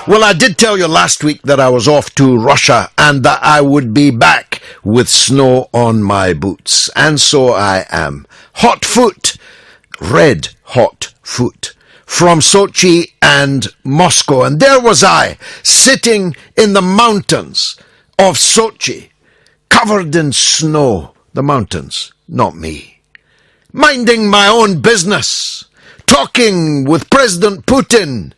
Well, I did tell you last week that I was off to Russia and that I would be back with snow on my boots. And so I am. Hot foot, red hot foot, from Sochi and Moscow. And there was I, sitting in the mountains of Sochi, covered in snow. The mountains, not me. Minding my own business, talking with President Putin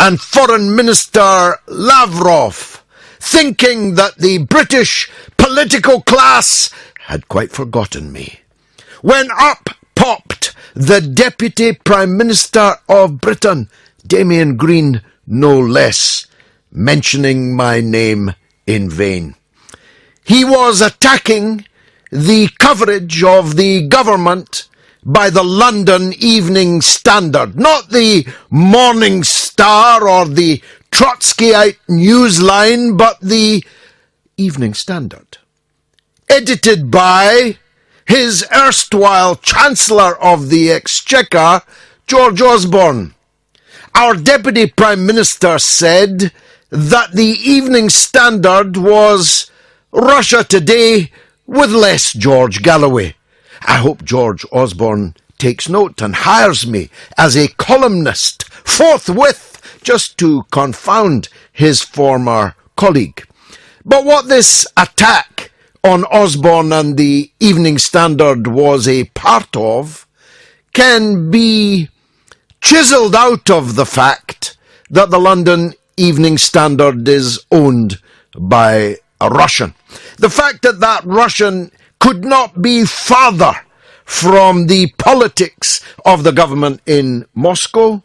and Foreign Minister Lavrov, thinking that the British political class had quite forgotten me, when up popped the Deputy Prime Minister of Britain, Damien Green, no less, mentioning my name in vain. He was attacking the coverage of the government by the London Evening Standard, not the Morning Star or the Trotskyite Newsline, but the Evening Standard, edited by his erstwhile Chancellor of the Exchequer, George Osborne. Our Deputy Prime Minister said that the Evening Standard was Russia Today with less George Galloway. I hope George Osborne takes note and hires me as a columnist forthwith, just to confound his former colleague. But what this attack on Osborne and the Evening Standard was a part of can be chiselled out of the fact that the London Evening Standard is owned by a Russian. The fact that that Russian could not be farther from the politics of the government in Moscow.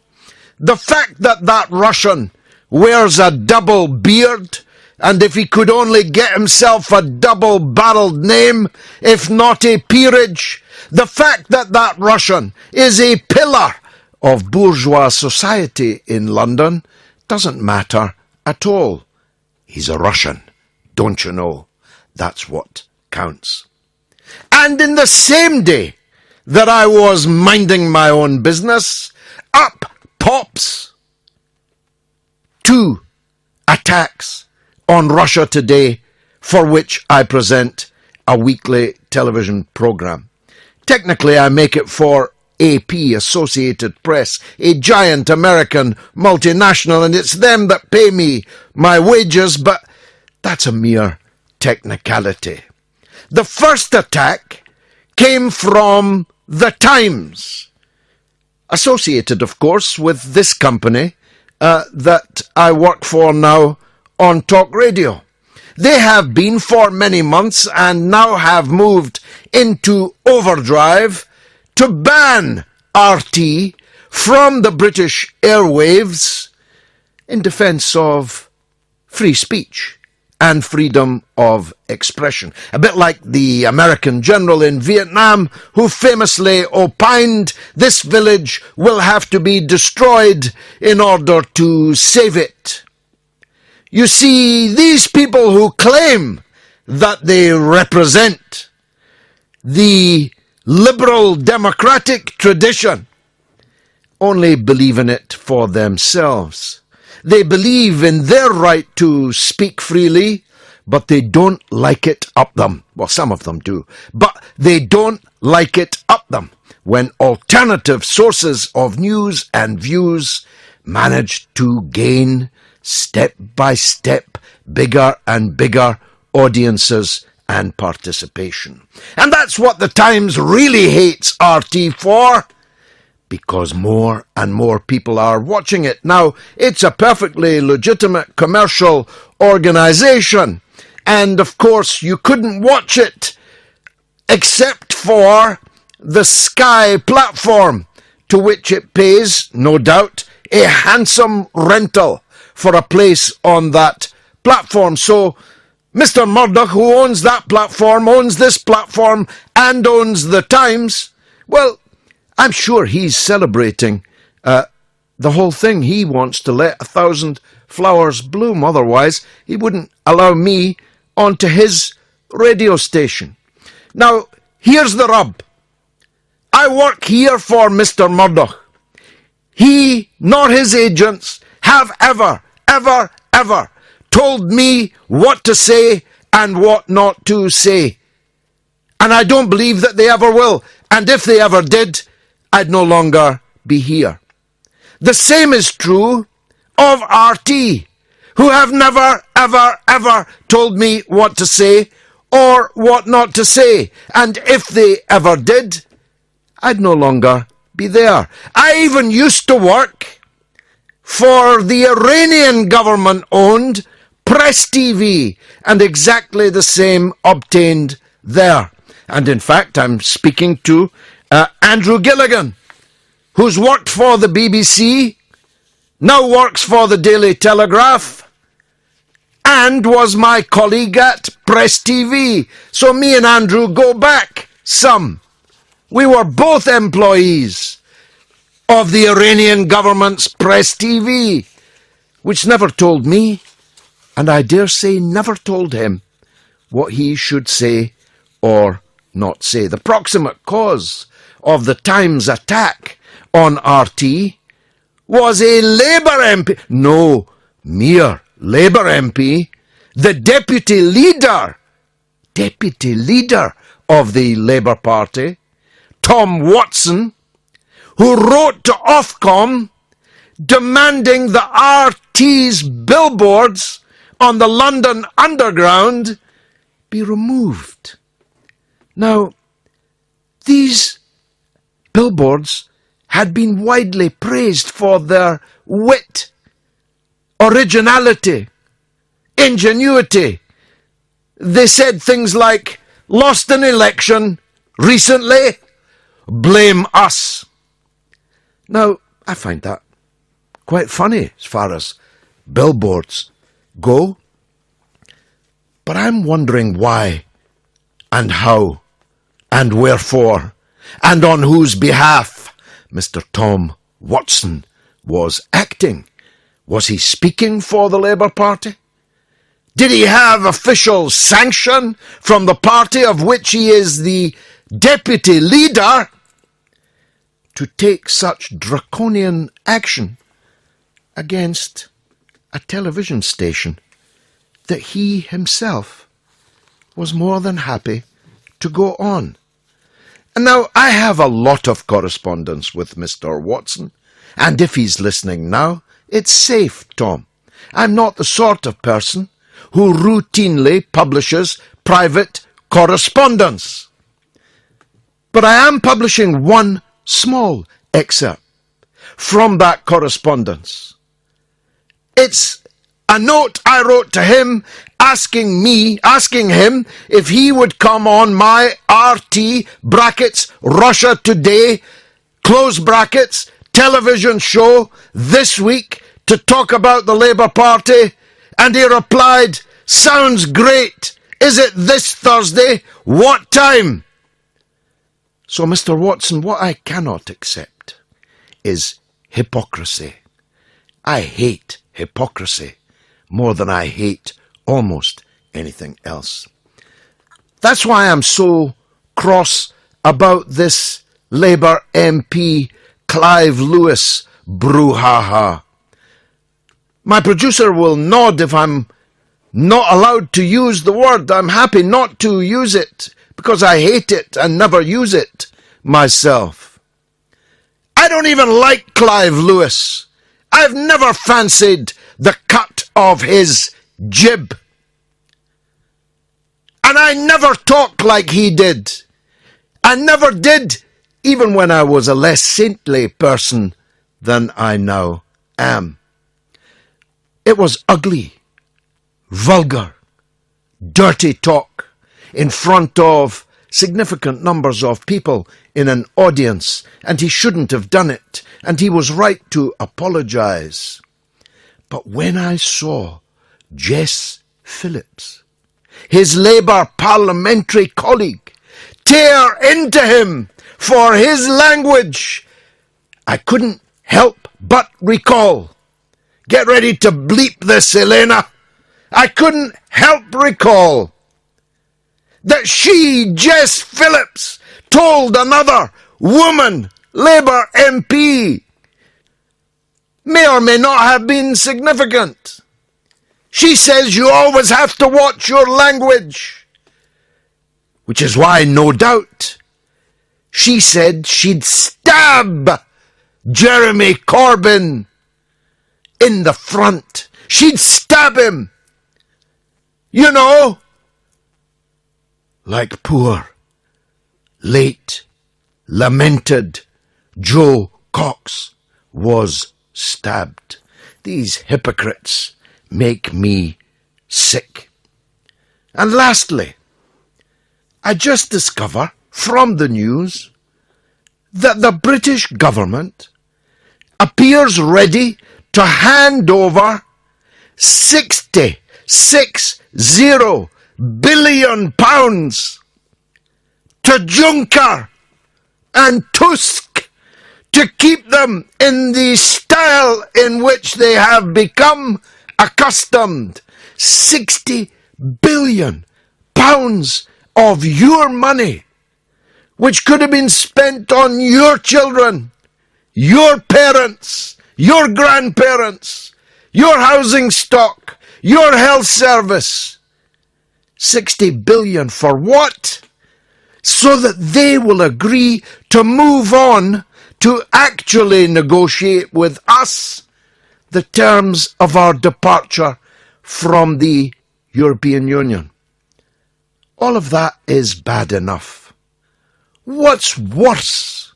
The fact that that Russian wears a double beard, and if he could only get himself a double-barreled name, if not a peerage. The fact that that Russian is a pillar of bourgeois society in London doesn't matter at all. He's a Russian, don't you know? That's what counts. And in the same day that I was minding my own business, up pops two attacks on Russia Today, for which I present a weekly television program. Technically, I make it for AP, Associated Press, a giant American multinational, and it's them that pay me my wages, but that's a mere technicality. The first attack came from The Times, associated, of course, with this company that I work for now on talk radio. They have been for many months and now have moved into overdrive to ban RT from the British airwaves in defence of free speech and freedom of expression. A bit like the American general in Vietnam who famously opined this village will have to be destroyed in order to save it. You see, these people who claim that they represent the liberal democratic tradition only believe in it for themselves. They believe in their right to speak freely, but they don't like it up them. Well, some of them do, but they don't like it up them when alternative sources of news and views manage to gain, step by step, bigger and bigger audiences and participation. And that's what the Times really hates RT for, because more and more people are watching it. Now, it's a perfectly legitimate commercial organisation, and of course you couldn't watch it except for the Sky platform, to which it pays, no doubt, a handsome rental for a place on that platform. So Mr. Murdoch, who owns that platform, owns this platform, and owns the Times, well, I'm sure he's celebrating the whole thing. He wants to let 1,000 flowers bloom. Otherwise, he wouldn't allow me onto his radio station. Now, here's the rub. I work here for Mr. Murdoch. He nor his agents have ever ever told me what to say and what not to say. And I don't believe that they ever will. And if they ever did, I'd no longer be here. The same is true of RT, who have never, ever told me what to say or what not to say. And if they ever did, I'd no longer be there. I even used to work for the Iranian government-owned Press TV, and exactly the same obtained there. And in fact, I'm speaking to Andrew Gilligan, who's worked for the BBC, now works for the Daily Telegraph, and was my colleague at Press TV. So me and Andrew go back some. We were both employees of the Iranian government's Press TV, which never told me, and I dare say never told him, what he should say or not say. The proximate cause of the Times attack on RT was a Labour MP, no, mere Labour MP, the deputy leader of the Labour Party, Tom Watson, who wrote to Ofcom demanding the RT's billboards on the London Underground be removed. Now, these billboards had been widely praised for their wit, originality, ingenuity. They said things like, lost an election recently, blame us. Now, I find that quite funny as far as billboards go, but I'm wondering why and how and wherefore and on whose behalf Mr. Tom Watson was acting. Was he speaking for the Labour Party? Did he have official sanction from the party of which he is the deputy leader to take such draconian action against a television station that he himself was more than happy to go on? And now, I have a lot of correspondence with Mr. Watson, and if he's listening now, it's safe, Tom. I'm not the sort of person who routinely publishes private correspondence. But I am publishing one small excerpt from that correspondence. It's a note I wrote to him asking him if he would come on my RT brackets Russia Today close brackets television show this week to talk about the Labour Party, and he replied, "Sounds great. Is it this Thursday? What time?" So, Mr. Watson, what I cannot accept is hypocrisy. I hate hypocrisy more than I hate almost anything else. That's why I'm so cross about this Labour MP Clive Lewis brouhaha. My producer will nod if I'm not allowed to use the word. I'm happy not to use it because I hate it and never use it myself. I don't even like Clive Lewis. I've never fancied the cut of his jib. And I never talk like he did. I never did, even when I was a less saintly person than I now am. It was ugly, vulgar, dirty talk in front of significant numbers of people in an audience, and he shouldn't have done it, and he was right to apologise. But when I saw Jess Phillips, his Labour parliamentary colleague, tear into him for his language, I couldn't help but recall. Get ready to bleep this, Elena. I couldn't help recall that she, Jess Phillips, told another woman, Labour MP, may or may not have been significant. She says you always have to watch your language, which is why, no doubt, she said she'd stab Jeremy Corbyn in the front. She'd stab him. You know, like poor, late, lamented Joe Cox was stabbed. These hypocrites make me sick. And lastly, I just discover from the news that the British government appears ready to hand over 66 billion pounds to Juncker and Tusk to keep them in the style in which they have become accustomed. 60 billion pounds of your money, which could have been spent on your children, your parents, your grandparents, your housing stock, your health service. 60 billion for what? So that they will agree to move on to actually negotiate with us the terms of our departure from the European Union. All of that is bad enough. What's worse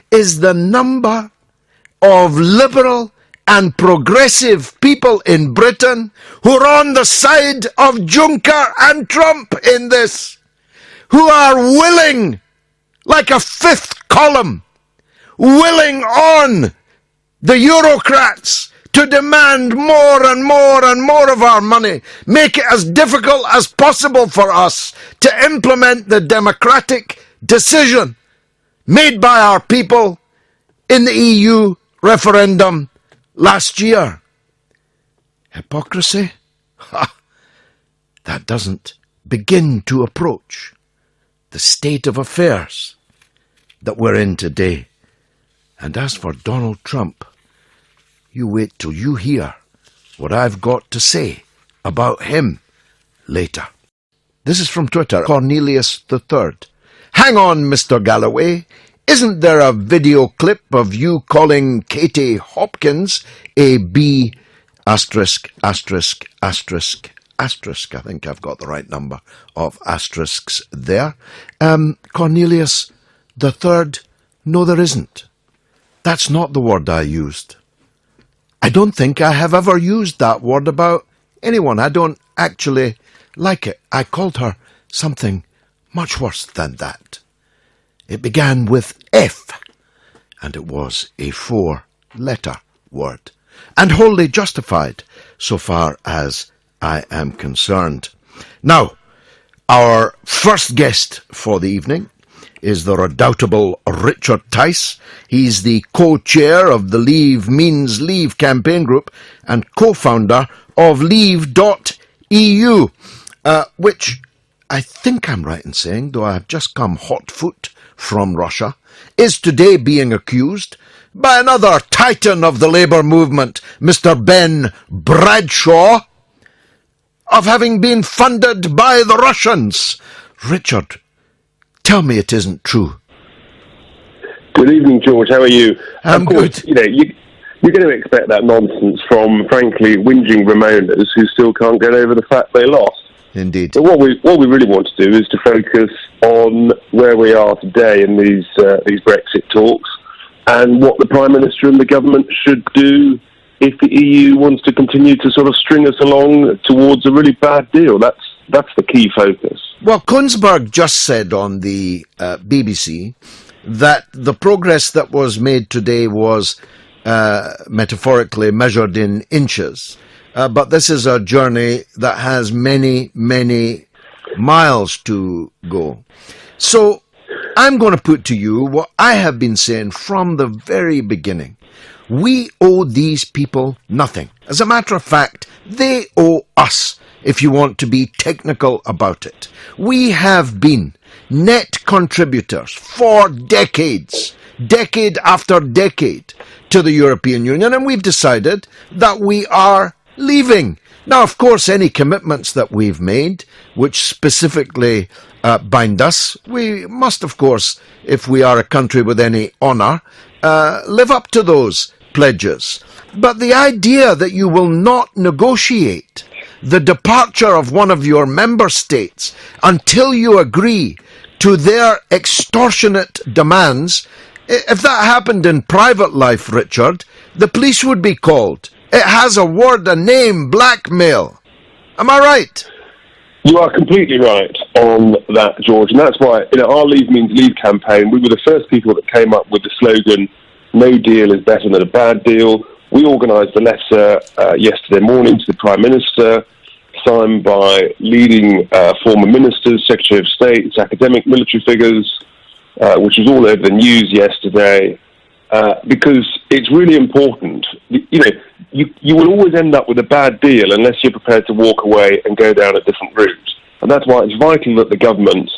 is the number of liberal and progressive people in Britain who are on the side of Juncker and Trump in this, who are willing, like a fifth column, willing on the Eurocrats to demand more and more and more of our money, make it as difficult as possible for us to implement the democratic decision made by our people in the EU referendum last year. Hypocrisy? Ha! That doesn't begin to approach the state of affairs that we're in today. And as for Donald Trump, you wait till you hear what I've got to say about him later. This is from Twitter, Cornelius III. Hang on, Mr. Galloway. Isn't there a video clip of you calling Katie Hopkins a B asterisk, asterisk, asterisk, asterisk? I think I've got the right number of asterisks there. Cornelius III, no there isn't. That's not the word I used. I don't think I have ever used that word about anyone. I don't actually like it. I called her something much worse than that. It began with F, and it was a 4-letter word, and wholly justified so far as I am concerned. Now, our first guest for the evening is the redoubtable Richard Tice. He's the co-chair of the Leave Means Leave campaign group and co-founder of Leave.eu, which I think I'm right in saying, though I have just come hot foot from Russia, is today being accused by another titan of the labour movement, Mr. Ben Bradshaw, of having been funded by the Russians. Richard, tell me it isn't true. Good evening, George. How are you? I'm good. You know, you're going to expect that nonsense from, frankly, whinging Ramonas who still can't get over the fact they lost. Indeed. But what we really want to do is to focus on where we are today in these Brexit talks and what the Prime Minister and the government should do if the EU wants to continue to sort of string us along towards a really bad deal. That's the key focus. Well, Koensberg just said on the BBC that the progress that was made today was metaphorically measured in inches. But this is a journey that has many, many miles to go. So I'm going to put to you what I have been saying from the very beginning. We owe these people nothing. As a matter of fact, they owe us, if you want to be technical about it. We have been net contributors for decades decade after decade, to the European Union, and we've decided that we are leaving. Now, of course, any commitments that we've made, which specifically bind us, we must, of course, if we are a country with any honour, live up to those pledges. But the idea that you will not negotiate the departure of one of your member states until you agree to their extortionate demands, if that happened in private life, Richard, the police would be called. It has a word, a name, blackmail. Am I right? You are completely right on that, George, and that's why our Leave Means Leave campaign, we were the first people that came up with the slogan, no deal is better than a bad deal. We organised a letter yesterday morning to the Prime Minister, signed by leading former ministers, Secretary of State, academic military figures, which was all over the news yesterday, because it's really important. You will always end up with a bad deal unless you're prepared to walk away and go down a different route. And that's why it's vital that the government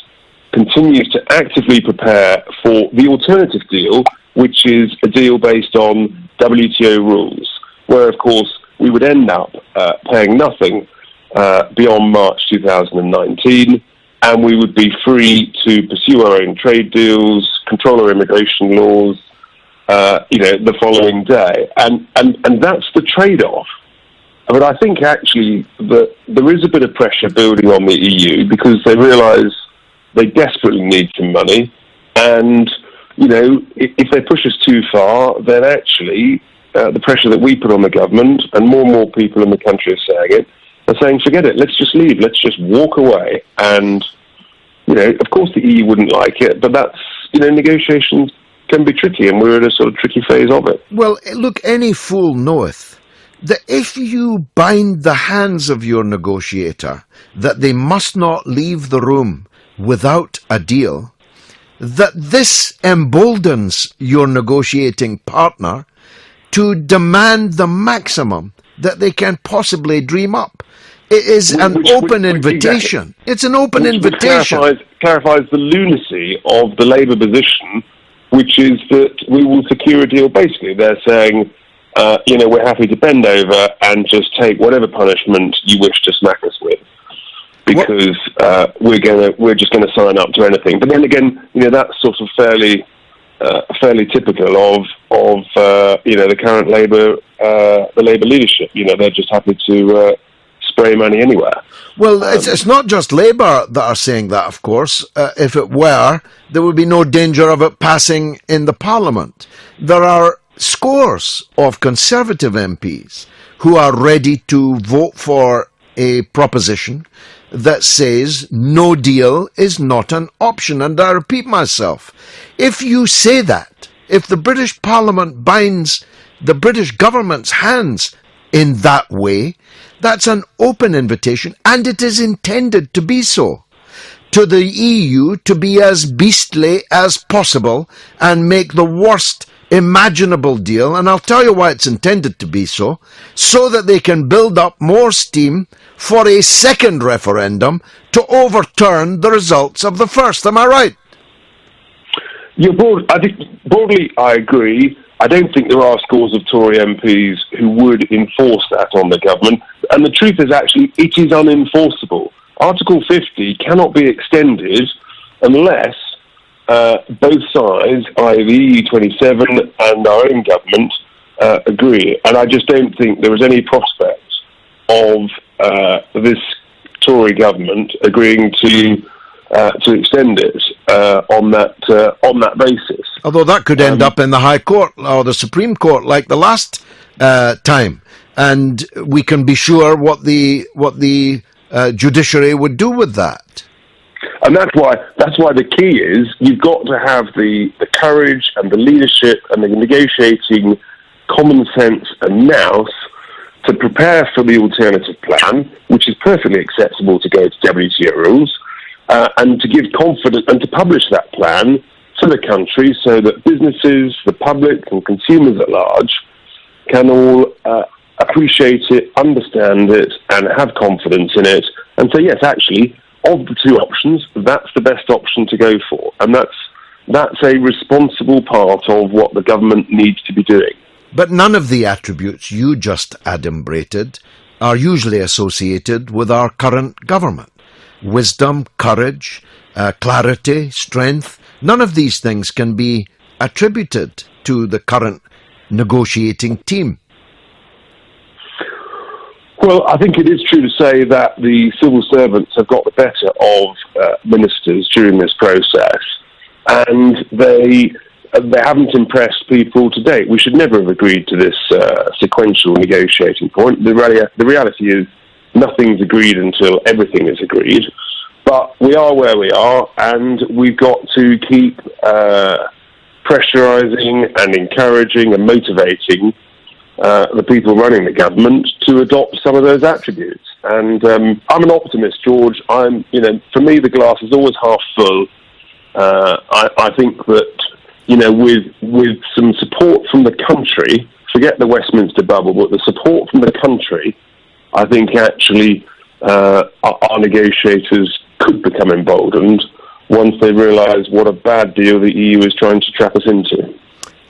continues to actively prepare for the alternative deal, which is a deal based on WTO rules, where, of course, we would end up paying nothing beyond March 2019, and we would be free to pursue our own trade deals, control our immigration laws, the following day. And that's the trade-off. But I think actually that there is a bit of pressure building on the EU because they realise they desperately need some money. And, if they push us too far, then actually the pressure that we put on the government, and more people in the country are saying it, are saying, forget it, let's just leave, let's just walk away. And, of course the EU wouldn't like it, but that's, negotiations can be tricky, and we're in a sort of tricky phase of it. Well, look, any fool knoweth that if you bind the hands of your negotiator that they must not leave the room without a deal, that this emboldens your negotiating partner to demand the maximum that they can possibly dream up. It is an open invitation. Exactly. It's an open invitation. Clarifies the lunacy of the Labour position, which is that we will secure a deal. Basically, they're saying, we're happy to bend over and just take whatever punishment you wish to smack us with, because we're just going to sign up to anything. But then again, that's sort of fairly typical of the current Labour leadership. They're just happy to spray money anywhere. Well, it's not just Labour that are saying that, of course. If it were, there would be no danger of it passing in the Parliament. There are scores of Conservative MPs who are ready to vote for a proposition that says no deal is not an option. And I repeat myself, if you say that, if the British Parliament binds the British government's hands in that way, that's an open invitation, and it is intended to be so, to the EU to be as beastly as possible and make the worst imaginable deal. And I'll tell you why it's intended to be so that they can build up more steam for a second referendum to overturn the results of the first. Am I right? I think broadly I agree. I don't think there are scores of Tory MPs who would enforce that on the government. And the truth is actually it is unenforceable. Article 50 cannot be extended unless both sides, i.e. the EU27 and our own government, agree. And I just don't think there is any prospect of this Tory government agreeing to extend it on that basis. Although that could end up in the High Court or the Supreme Court like the last time, and we can be sure what the judiciary would do with that. And that's why the key is you've got to have the courage and the leadership and the negotiating common sense and nous to prepare for the alternative plan, which is perfectly acceptable to go to WTO rules, and to give confidence and to publish that plan to the country so that businesses, the public and consumers at large can all appreciate it, understand it and have confidence in it and say, yes, actually, of the two options, that's the best option to go for. And that's that's a responsible part of what the government needs to be doing. But none of the attributes you just adumbrated are usually associated with our current government. Wisdom, courage, clarity, strength, none of these things can be attributed to the current negotiating team. Well, I think it is true to say that the civil servants have got the better of ministers during this process, and they haven't impressed people to date. We should never have agreed to this sequential negotiating point. The reality is nothing's agreed until everything is agreed. But we are where we are, and we've got to keep pressurising and encouraging and motivating the people running the government to adopt some of those attributes. And I'm an optimist, George. For me, the glass is always half full. I think that, with some support from the country, forget the Westminster bubble, but the support from the country, I think actually our negotiators could become emboldened once they realise what a bad deal the EU is trying to trap us into.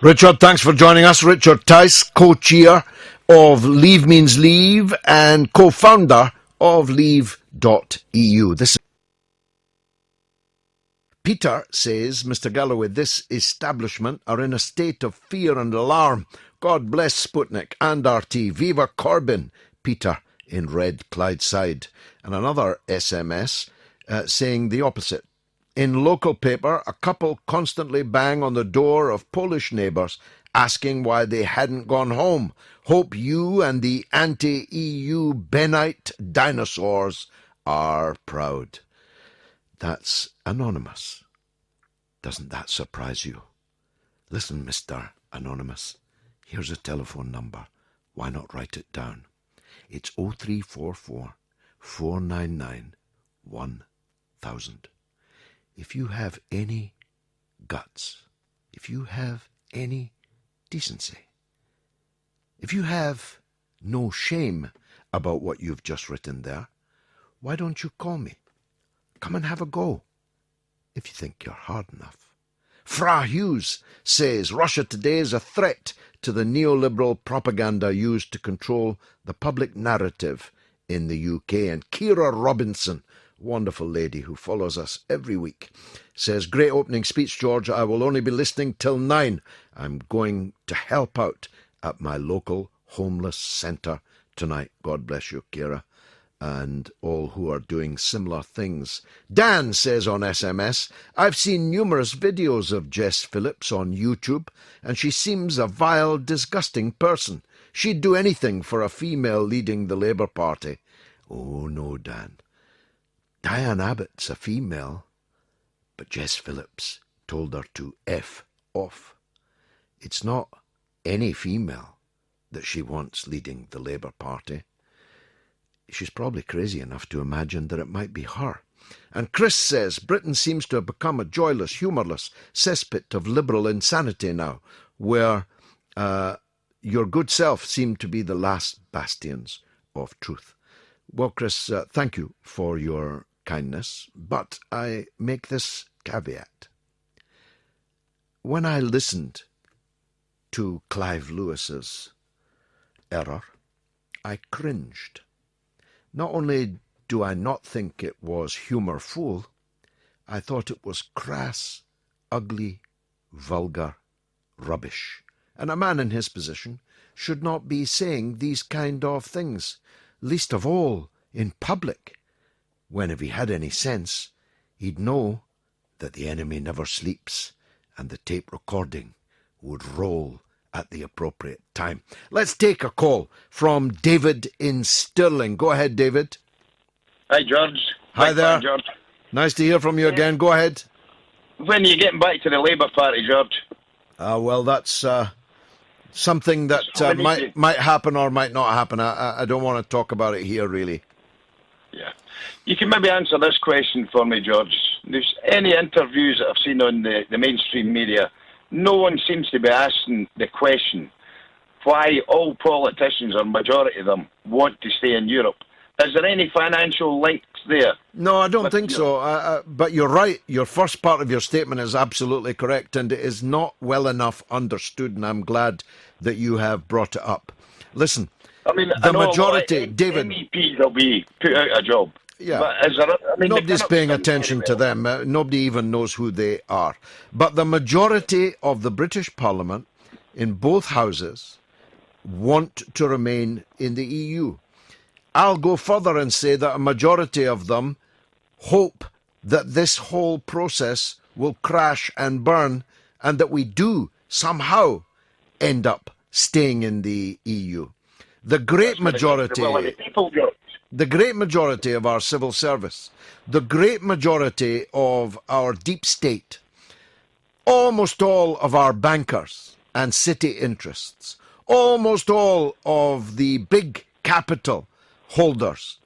Richard, thanks for joining us. Richard Tice, co-chair of Leave Means Leave and co-founder of Leave.eu. Peter says, Mr. Galloway, this establishment are in a state of fear and alarm. God bless Sputnik and RT. Viva Corbyn. Peter in Red Clydeside. And another SMS saying the opposite. In local paper, a couple constantly bang on the door of Polish neighbours asking why they hadn't gone home. Hope you and the anti-EU Benite dinosaurs are proud. That's anonymous. Doesn't that surprise you? Listen, Mr. Anonymous, here's a telephone number. Why not write it down? It's 0344 499 1000. If you have any guts, if you have any decency, if you have no shame about what you've just written there, why don't you call me? Come and have a go, if you think you're hard enough. Fra Hughes says Russia today is a threat to the neoliberal propaganda used to control the public narrative in the UK. And Kira Robinson, wonderful lady who follows us every week, says, great opening speech, George. I will only be listening till 9. I'm going to help out at my local homeless centre tonight. God bless you, Kira, and all who are doing similar things. Dan says on SMS, I've seen numerous videos of Jess Phillips on YouTube, and she seems a vile, disgusting person. She'd do anything for a female leading the Labour Party. Oh no, Dan. Diane Abbott's a female, but Jess Phillips told her to F off. It's not any female that she wants leading the Labour Party. She's probably crazy enough to imagine that it might be her. And Chris says, Britain seems to have become a joyless, humourless cesspit of liberal insanity now, where your good self seemed to be the last bastions of truth. Well, Chris, thank you for your kindness, but I make this caveat. When I listened to Clive Lewis's Error, I cringed. Not only do I not think it was humour-full, I thought it was crass, ugly, vulgar rubbish. And a man in his position should not be saying these kind of things, least of all in public, when if he had any sense, he'd know that the enemy never sleeps and the tape recording would roll at the appropriate time. Let's take a call from David in Stirling. Go ahead, David. Hi, George. Hi there. Hi, George. Nice to hear from you again. Go ahead. When are you getting back to the Labour Party, George? Well, that's something that might happen or might not happen. I don't want to talk about it here, really. Yeah. You can maybe answer this question for me, George. There's any interviews that I've seen on the mainstream media, no one seems to be asking the question why all politicians, or majority of them, want to stay in Europe. Is there any financial links there? No, I don't think so. But you're right. Your first part of your statement is absolutely correct, and it is not well enough understood, and I'm glad that you have brought it up. Listen, I mean, the I know majority, David... MEPs will be put out of job. Yeah. But is there, I mean, Nobody's paying attention to them. Nobody even knows who they are. But the majority of the British Parliament, in both houses, want to remain in the EU. I'll go further and say that a majority of them hope that this whole process will crash and burn and that we do somehow end up staying in the EU. The great majority of our civil service, the great majority of our deep state, almost all of our bankers and city interests, almost all of the big capital holders,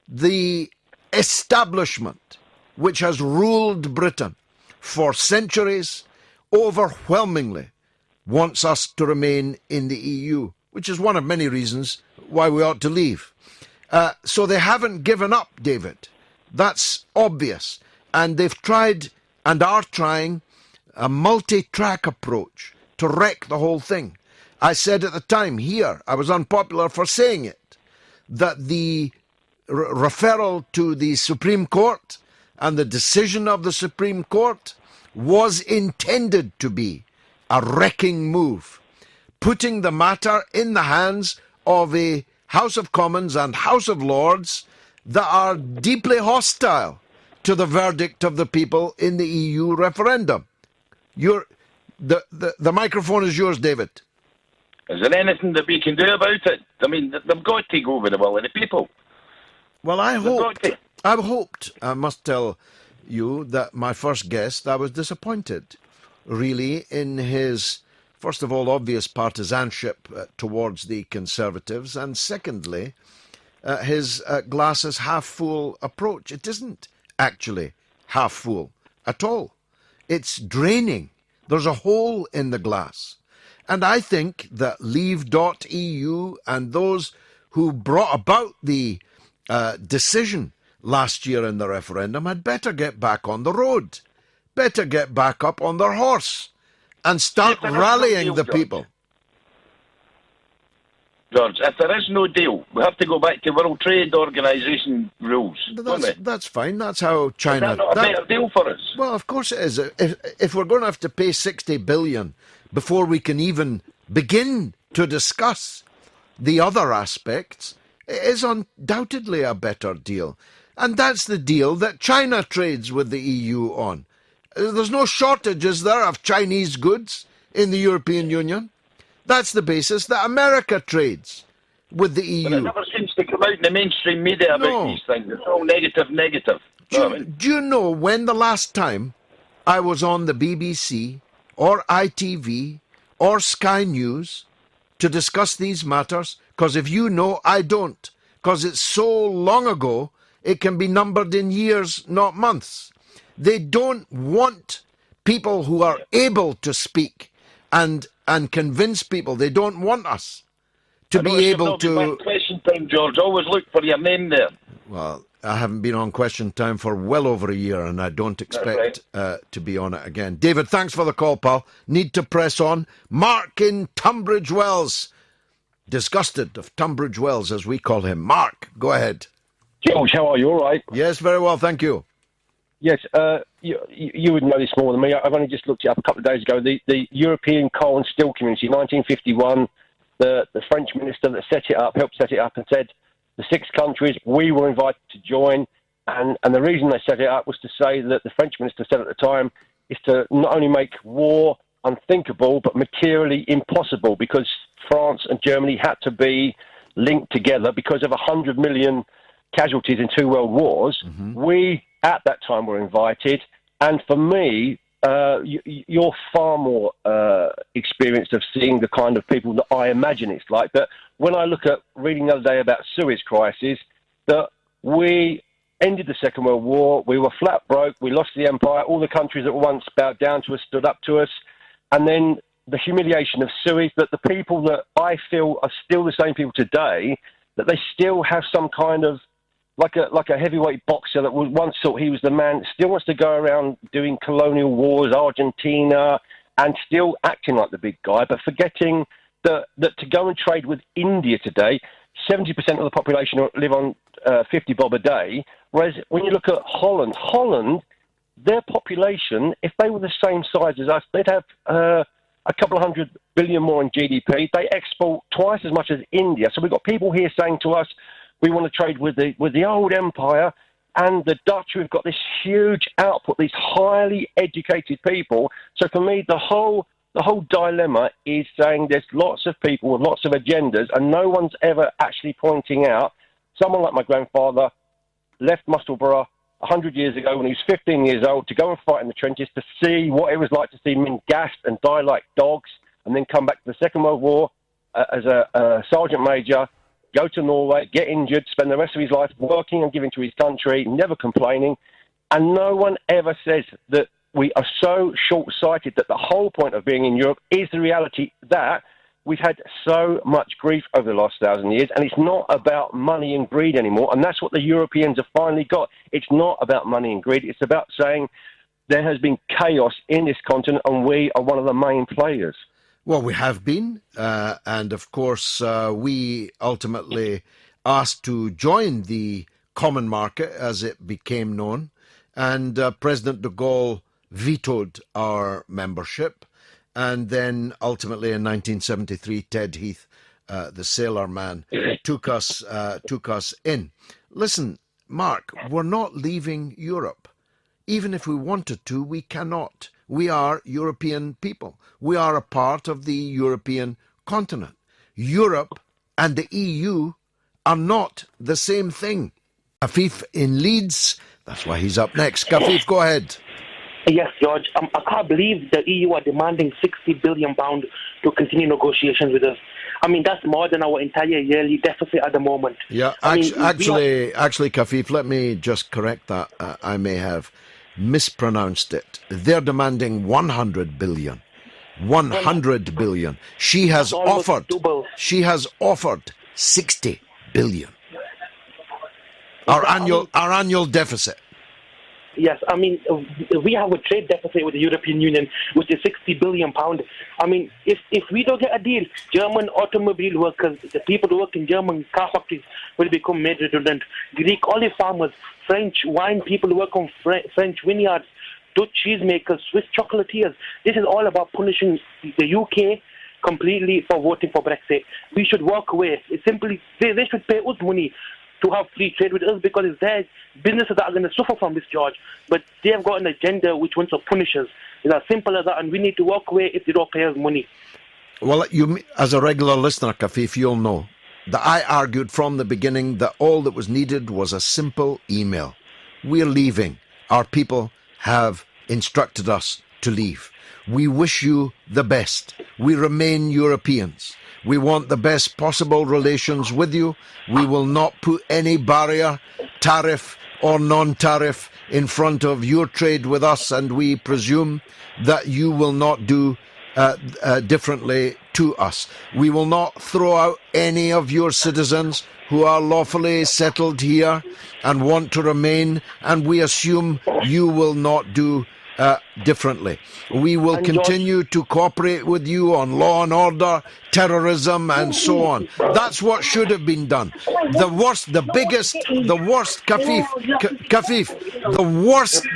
the establishment which has ruled Britain for centuries, overwhelmingly wants us to remain in the EU, which is one of many reasons why we ought to leave. So they haven't given up, David. That's obvious. And they've tried and are trying a multi-track approach to wreck the whole thing. I said at the time here, I was unpopular for saying it, that the referral to the Supreme Court and the decision of the Supreme Court was intended to be a wrecking move, putting the matter in the hands of a House of Commons and House of Lords that are deeply hostile to the verdict of the people in the EU referendum. The microphone is yours, David. Is there anything that we can do about it? I mean, they've got to go with the will of the people. Well, I hoped, I must tell you, that my first guest, I was disappointed, really, in his, first of all, obvious partisanship towards the Conservatives, and secondly, his glass is half full approach. It isn't actually half full at all. It's draining. There's a hole in the glass. And I think that Leave.eu and those who brought about the decision last year in the referendum had better get back on the road, better get back up on their horse and start rallying the people. George, if there is no deal, we have to go back to World Trade Organization rules. That's fine. That's how China... Is that not a better deal for us? Well, of course it is. If we're going to have to pay $60 billion before we can even begin to discuss the other aspects, it is undoubtedly a better deal. And that's the deal that China trades with the EU on. There's no shortage, is there, of Chinese goods in the European Union? That's the basis that America trades with the EU. But it never seems to come out in the mainstream media about these things. It's all negative. Do you know when the last time I was on the BBC or ITV or Sky News to discuss these matters? Because if you know, I don't. Because it's so long ago, it can be numbered in years, not months. They don't want people who are able to speak and convince people. They don't want us to be able to... Question time, George. Always look for your name there. Well, I haven't been on Question Time for well over a year, and I don't expect to be on it again. David, thanks for the call, pal. Need to press on. Mark in Tunbridge Wells. Disgusted of Tunbridge Wells, as we call him. Mark, go ahead. George, how are you? All right? Yes, very well, thank you. Yes, you would know this more than me. I've only just looked it up a couple of days ago. The European Coal and Steel Community, 1951, the French minister that set it up, helped set it up, and said the 6 countries, we were invited to join. And the reason they set it up was to say that the French minister said at the time is to not only make war unthinkable, but materially impossible, because France and Germany had to be linked together because of 100 million casualties in 2 world wars. Mm-hmm. We, at that time, were invited. And for me, you're far more experienced of seeing the kind of people that I imagine it's like. But when I look at reading the other day about Suez crisis, that we ended the Second World War, we were flat broke, we lost the empire, all the countries that were once bowed down to us stood up to us, and then the humiliation of Suez, that the people that I feel are still the same people today, that they still have some kind of like a heavyweight boxer that was once thought he was the man, still wants to go around doing colonial wars, Argentina, and still acting like the big guy, but forgetting that to go and trade with India today, 70% of the population live on 50 bob a day, whereas when you look at Holland, their population, if they were the same size as us, they'd have a couple of 100 billion more in GDP. They export twice as much as India. So we've got people here saying to us, we want to trade with the old empire, and the Dutch, who've got this huge output, these highly educated people. So for me, the whole dilemma is saying there's lots of people with lots of agendas, and no one's ever actually pointing out someone like my grandfather left Musselburgh 100 years ago when he was 15 years old to go and fight in the trenches to see what it was like to see men gassed and die like dogs, and then come back to the Second World War as a sergeant major, go to Norway, get injured, spend the rest of his life working and giving to his country, never complaining. And no one ever says that we are so short-sighted that the whole point of being in Europe is the reality that we've had so much grief over the last 1,000 years, and it's not about money and greed anymore. And that's what the Europeans have finally got. It's not about money and greed. It's about saying there has been chaos in this continent, and we are one of the main players. Well, we have been, and of course, we ultimately asked to join the common market, as it became known, and President de Gaulle vetoed our membership. And then ultimately in 1973, Ted Heath, the sailor man, took us in. Listen, Mark, we're not leaving Europe. Even if we wanted to, we cannot. We are European people. We are a part of the European continent. Europe and the EU are not the same thing. Kafif in Leeds, that's why he's up next. Kafif, go ahead. Yes, George. I can't believe the EU are demanding £60 billion to continue negotiations with us. I mean, that's more than our entire yearly deficit at the moment. Yeah, actually, Kafif, let me just correct that. I may have mispronounced it. They're demanding 100 billion. 100 billion. She has offered 60 billion. Our annual deficit. Yes, I mean, we have a trade deficit with the European Union, which is £60 billion. I mean, if we don't get a deal, German automobile workers, the people who work in German car factories will become made redundant. Greek olive farmers, French wine people who work on French vineyards, Dutch cheesemakers, Swiss chocolatiers. This is all about punishing the UK completely for voting for Brexit. We should walk away. It's simply, they should pay us money to have free trade with us, because it's their businesses that are going to suffer from this, George. But they have got an agenda which wants to punish us. It's as simple as that, and we need to walk away if they don't pay us money. Well, you, as a regular listener, Kafif, you'll know that I argued from the beginning that all that was needed was a simple email. We're leaving. Our people have instructed us to leave. We wish you the best. We remain Europeans. We want the best possible relations with you. We will not put any barrier, tariff or non-tariff, in front of your trade with us, and we presume that you will not do differently to us. We will not throw out any of your citizens who are lawfully settled here and want to remain, and we assume you will not do differently. We will continue to cooperate with you on law and order, terrorism, and so on. That's what should have been done. The worst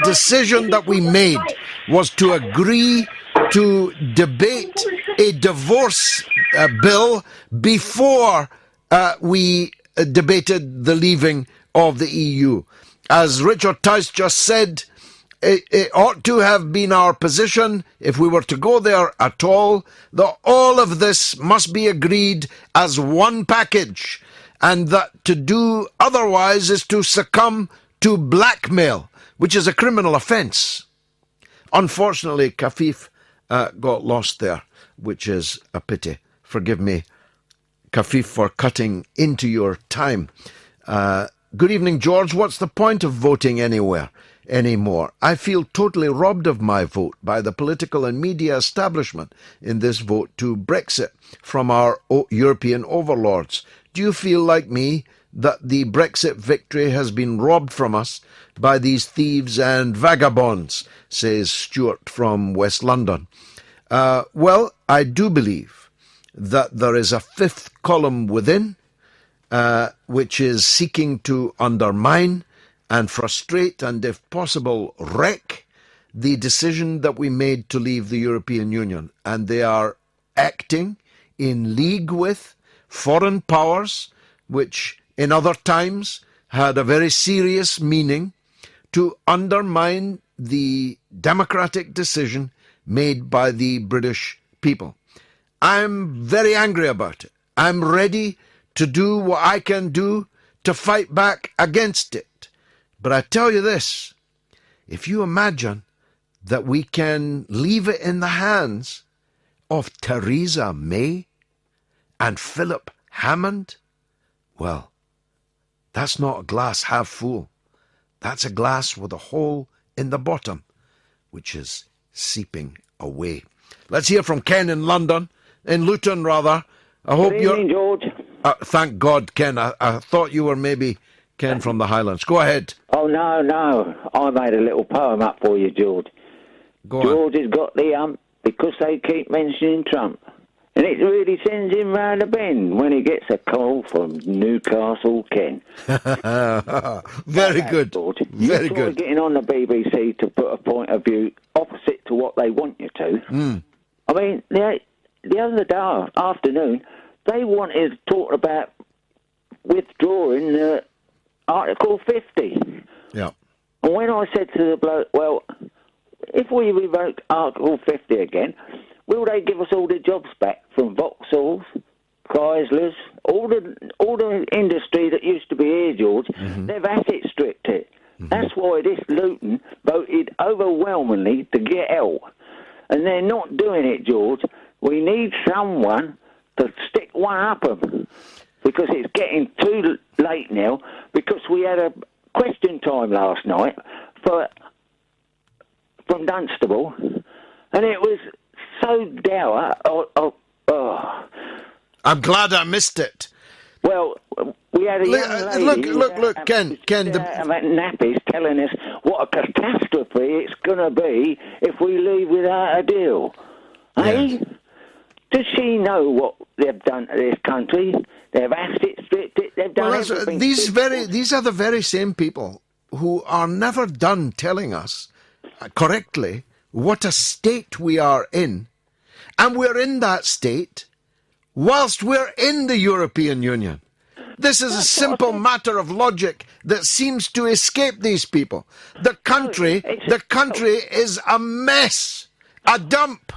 decision that we made was to agree to debate a divorce bill before we debated the leaving of the EU. As Richard Tice just said, it ought to have been our position, if we were to go there at all, that all of this must be agreed as one package, and that to do otherwise is to succumb to blackmail, which is a criminal offence. Unfortunately, Kafif got lost there, which is a pity. Forgive me, Kafif, for cutting into your time. Good evening, George. What's the point of voting anywhere anymore? I feel totally robbed of my vote by the political and media establishment in this vote to Brexit from our European overlords. Do you feel like me that the Brexit victory has been robbed from us by these thieves and vagabonds, says Stuart from West London. Well, I do believe that there is a fifth column within, which is seeking to undermine and frustrate and, if possible, wreck the decision that we made to leave the European Union. And they are acting in league with foreign powers, which in other times had a very serious meaning, to undermine the democratic decision made by the British people. I'm very angry about it. I'm ready to do what I can do to fight back against it. But I tell you this, if you imagine that we can leave it in the hands of Theresa May and Philip Hammond, well, that's not a glass half full. That's a glass with a hole in the bottom, which is seeping away. Let's hear from Ken in London, in Luton rather. I hope Good evening, George. Thank God, Ken. I thought you were maybe Ken from the Highlands. Go ahead. Oh, no. I made a little poem up for you, George. George has got the hump because they keep mentioning Trump. And it really sends him round the bend when he gets a call from Newcastle Ken. Very good. George. Very you good. Getting on the BBC to put a point of view opposite to what they want you to. I mean, the other afternoon, they wanted to talk about withdrawing Article 50. Yeah. And when I said to the bloke, well, if we revoke Article 50 again, will they give us all the jobs back from Vauxhalls, Chryslers, all the industry that used to be here, George? They've asset stripped it. That's why this Luton voted overwhelmingly to get out. And they're not doing it, George. We need someone to stick one up them, because it's getting too late now, because we had a question time last night from Dunstable, and it was so dour. I'm glad I missed it. Well, we had a young lady... Look, Ken. Nappies telling us what a catastrophe it's going to be if we leave without a deal. Yes. Eh? Does she know what they've done to this country? They've asset stripped it. They've done everything. These are the very same people who are never done telling us correctly what a state we are in. And we're in that state whilst we're in the European Union. This is a simple matter of logic that seems to escape these people. The country is a mess, a dump.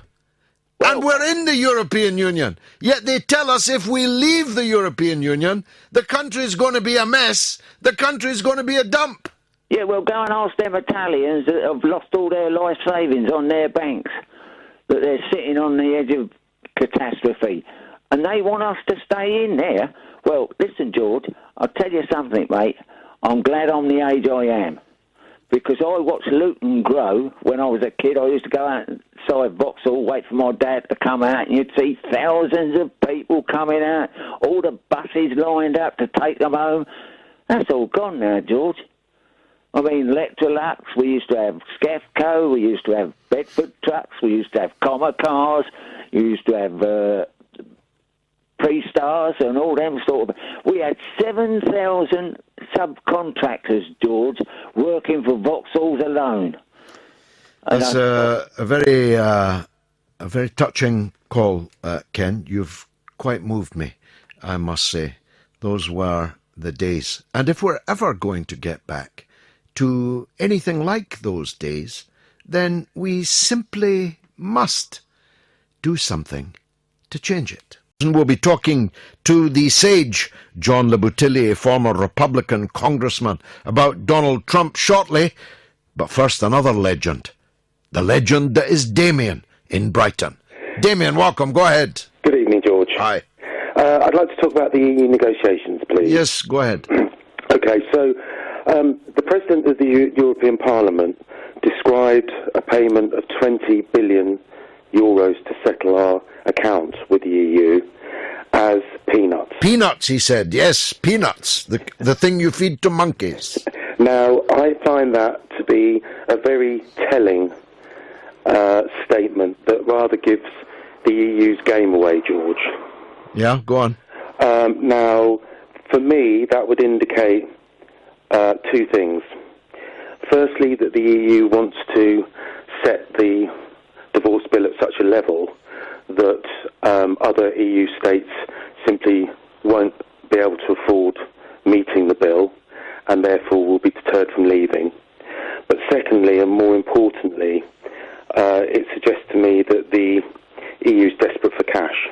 And we're in the European Union. Yet they tell us if we leave the European Union, the country's going to be a mess, the country's going to be a dump. Yeah, well, go and ask them Italians that have lost all their life savings on their banks, that they're sitting on the edge of catastrophe. And they want us to stay in there. Well, listen, George, I'll tell you something, mate. I'm glad I'm the age I am. Because I watched Luton grow when I was a kid. I used to go outside Vauxhall, wait for my dad to come out, and you'd see thousands of people coming out, all the buses lined up to take them home. That's all gone now, George. I mean, Electrolux, we used to have Skefco, we used to have Bedford trucks, we used to have Commer cars, we used to have Pre-Stars and all them sort of... We had 7,000 subcontractors, George, working for Vauxhalls alone. That's a very touching call, Ken. You've quite moved me, I must say. Those were the days. And if we're ever going to get back to anything like those days, then we simply must do something to change it. We'll be talking to the sage John Le Boutillier, former Republican congressman, about Donald Trump shortly. But first, another legend. The legend that is Damien in Brighton. Damien, welcome. Go ahead. Good evening, George. Hi. I'd like to talk about the EU negotiations, please. Yes, go ahead. Okay, so the President of the European Parliament described a payment of 20 billion euros to settle our accounts with the EU as peanuts. Peanuts, he said. Yes, peanuts. The thing you feed to monkeys. Now, I find that to be a very telling statement that rather gives the EU's game away, George. Yeah, go on. Now, for me, that would indicate two things. Firstly, that the EU wants to set the divorce bill at such a level that other EU states simply won't be able to afford meeting the bill and therefore will be deterred from leaving. But secondly, and more importantly, it suggests to me that the EU is desperate for cash.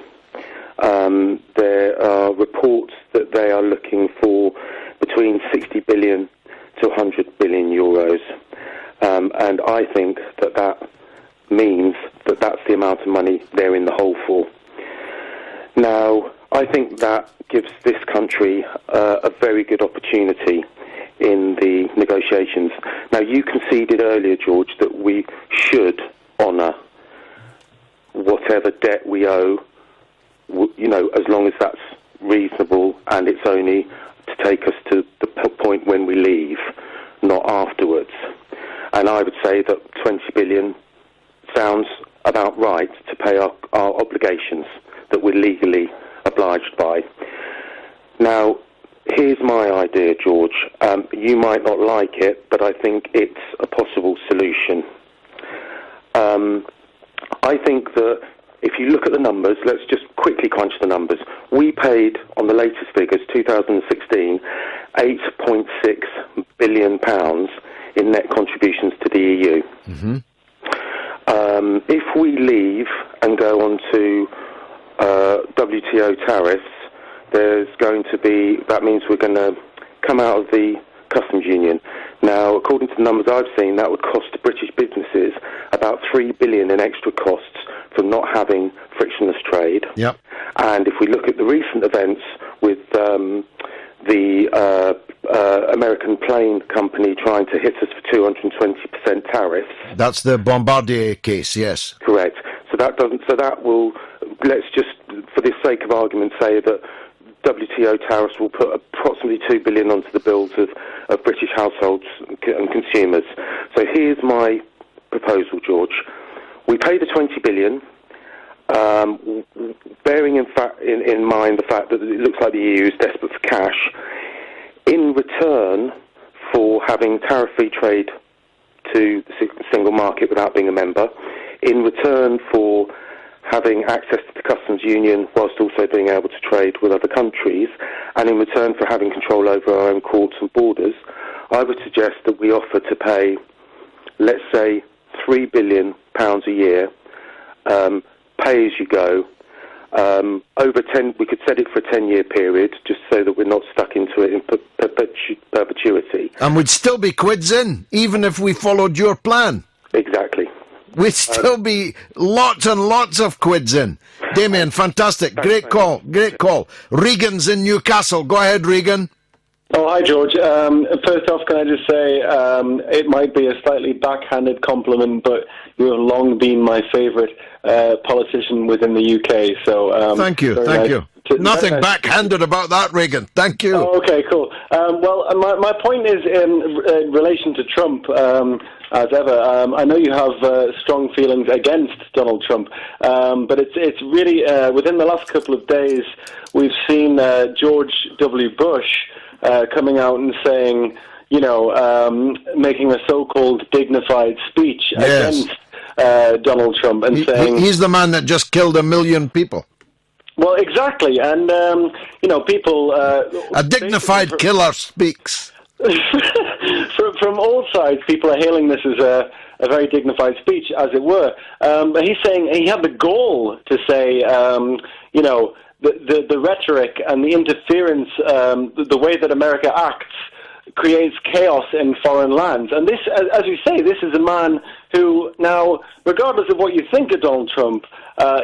There are reports that they are looking for between 60 billion to 100 billion euros. And I think that means that that's the amount of money they're in the hole for. Now, I think that gives this country a very good opportunity in the negotiations. Now, you conceded earlier, George, that we should honour whatever debt we owe, as long as that's reasonable and it's only to take us to the point when we leave, not afterwards. And I would say that 20 billion sounds about right to pay our obligations that we're legally obliged by. Now, here's my idea, George. You might not like it, but I think it's a possible solution. I think that if you look at the numbers, let's just quickly crunch the numbers. We paid, on the latest figures, 2016, £8.6 billion in net contributions to the EU. Mm-hmm. If we leave and go on to WTO tariffs, that means we're going to come out of the customs union. Now, according to the numbers I've seen, that would cost British businesses about $3 billion in extra costs from not having frictionless trade. Yep. And if we look at the recent events with the American plane company trying to hit us for 220% tariffs. That's the Bombardier case, yes. Correct. So that will, let's just, for the sake of argument, say that WTO tariffs will put approximately $2 billion onto the bills of British households and consumers. So here's my proposal, George. We pay the $20 billion, bearing in mind the fact that it looks like the EU is desperate for cash, in return for having tariff-free trade to the single market without being a member, in return for having access to the customs union whilst also being able to trade with other countries, and in return for having control over our own courts and borders, I would suggest that we offer to pay, let's say, £3 billion a year, pay as you go. We could set it for a 10-year period, just so that we're not stuck into it in perpetuity. And we'd still be quids in, even if we followed your plan. Exactly. We'd still be lots and lots of quids in. Damien, fantastic. Great call. Regan's in Newcastle. Go ahead, Regan. Oh, hi, George. First off, can I just say it might be a slightly backhanded compliment, but you have long been my favourite politician within the UK. So thank you. Nothing backhanded about that, Regan. Thank you. Oh, okay, cool. Well, my point is in relation to Trump. As ever, I know you have strong feelings against Donald Trump, but it's really within the last couple of days we've seen George W. Bush coming out and saying, making a so-called dignified speech against Donald Trump and saying... He's the man that just killed 1 million people. Well, exactly, and, people... a dignified killer speaks. From all sides, people are hailing this as a very dignified speech, as it were. But he's saying he had the gall to say, the rhetoric and the interference, the way that America acts, creates chaos in foreign lands. And this, as you say, this is a man who now, regardless of what you think of Donald Trump,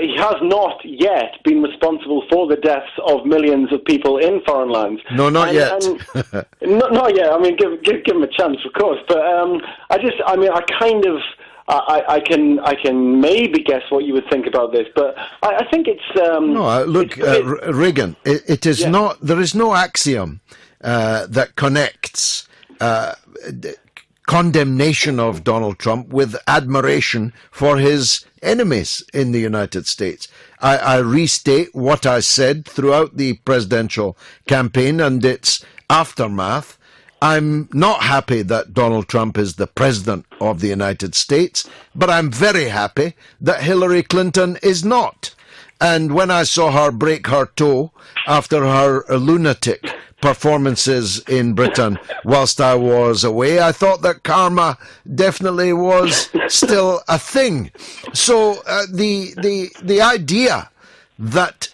he has not yet been responsible for the deaths of millions of people in foreign lands. No, not yet. Not yet. I mean, give him a chance, of course. But I I can maybe guess what you would think about this, but I think it's no. Look, Reagan, it is not. There is no axiom that connects condemnation of Donald Trump with admiration for his enemies in the United States. I restate what I said throughout the presidential campaign and its aftermath. I'm not happy that Donald Trump is the president of the United States, but I'm very happy that Hillary Clinton is not. And when I saw her break her toe after her lunatic performances in Britain whilst I was away, I thought that karma definitely was still a thing. So the idea that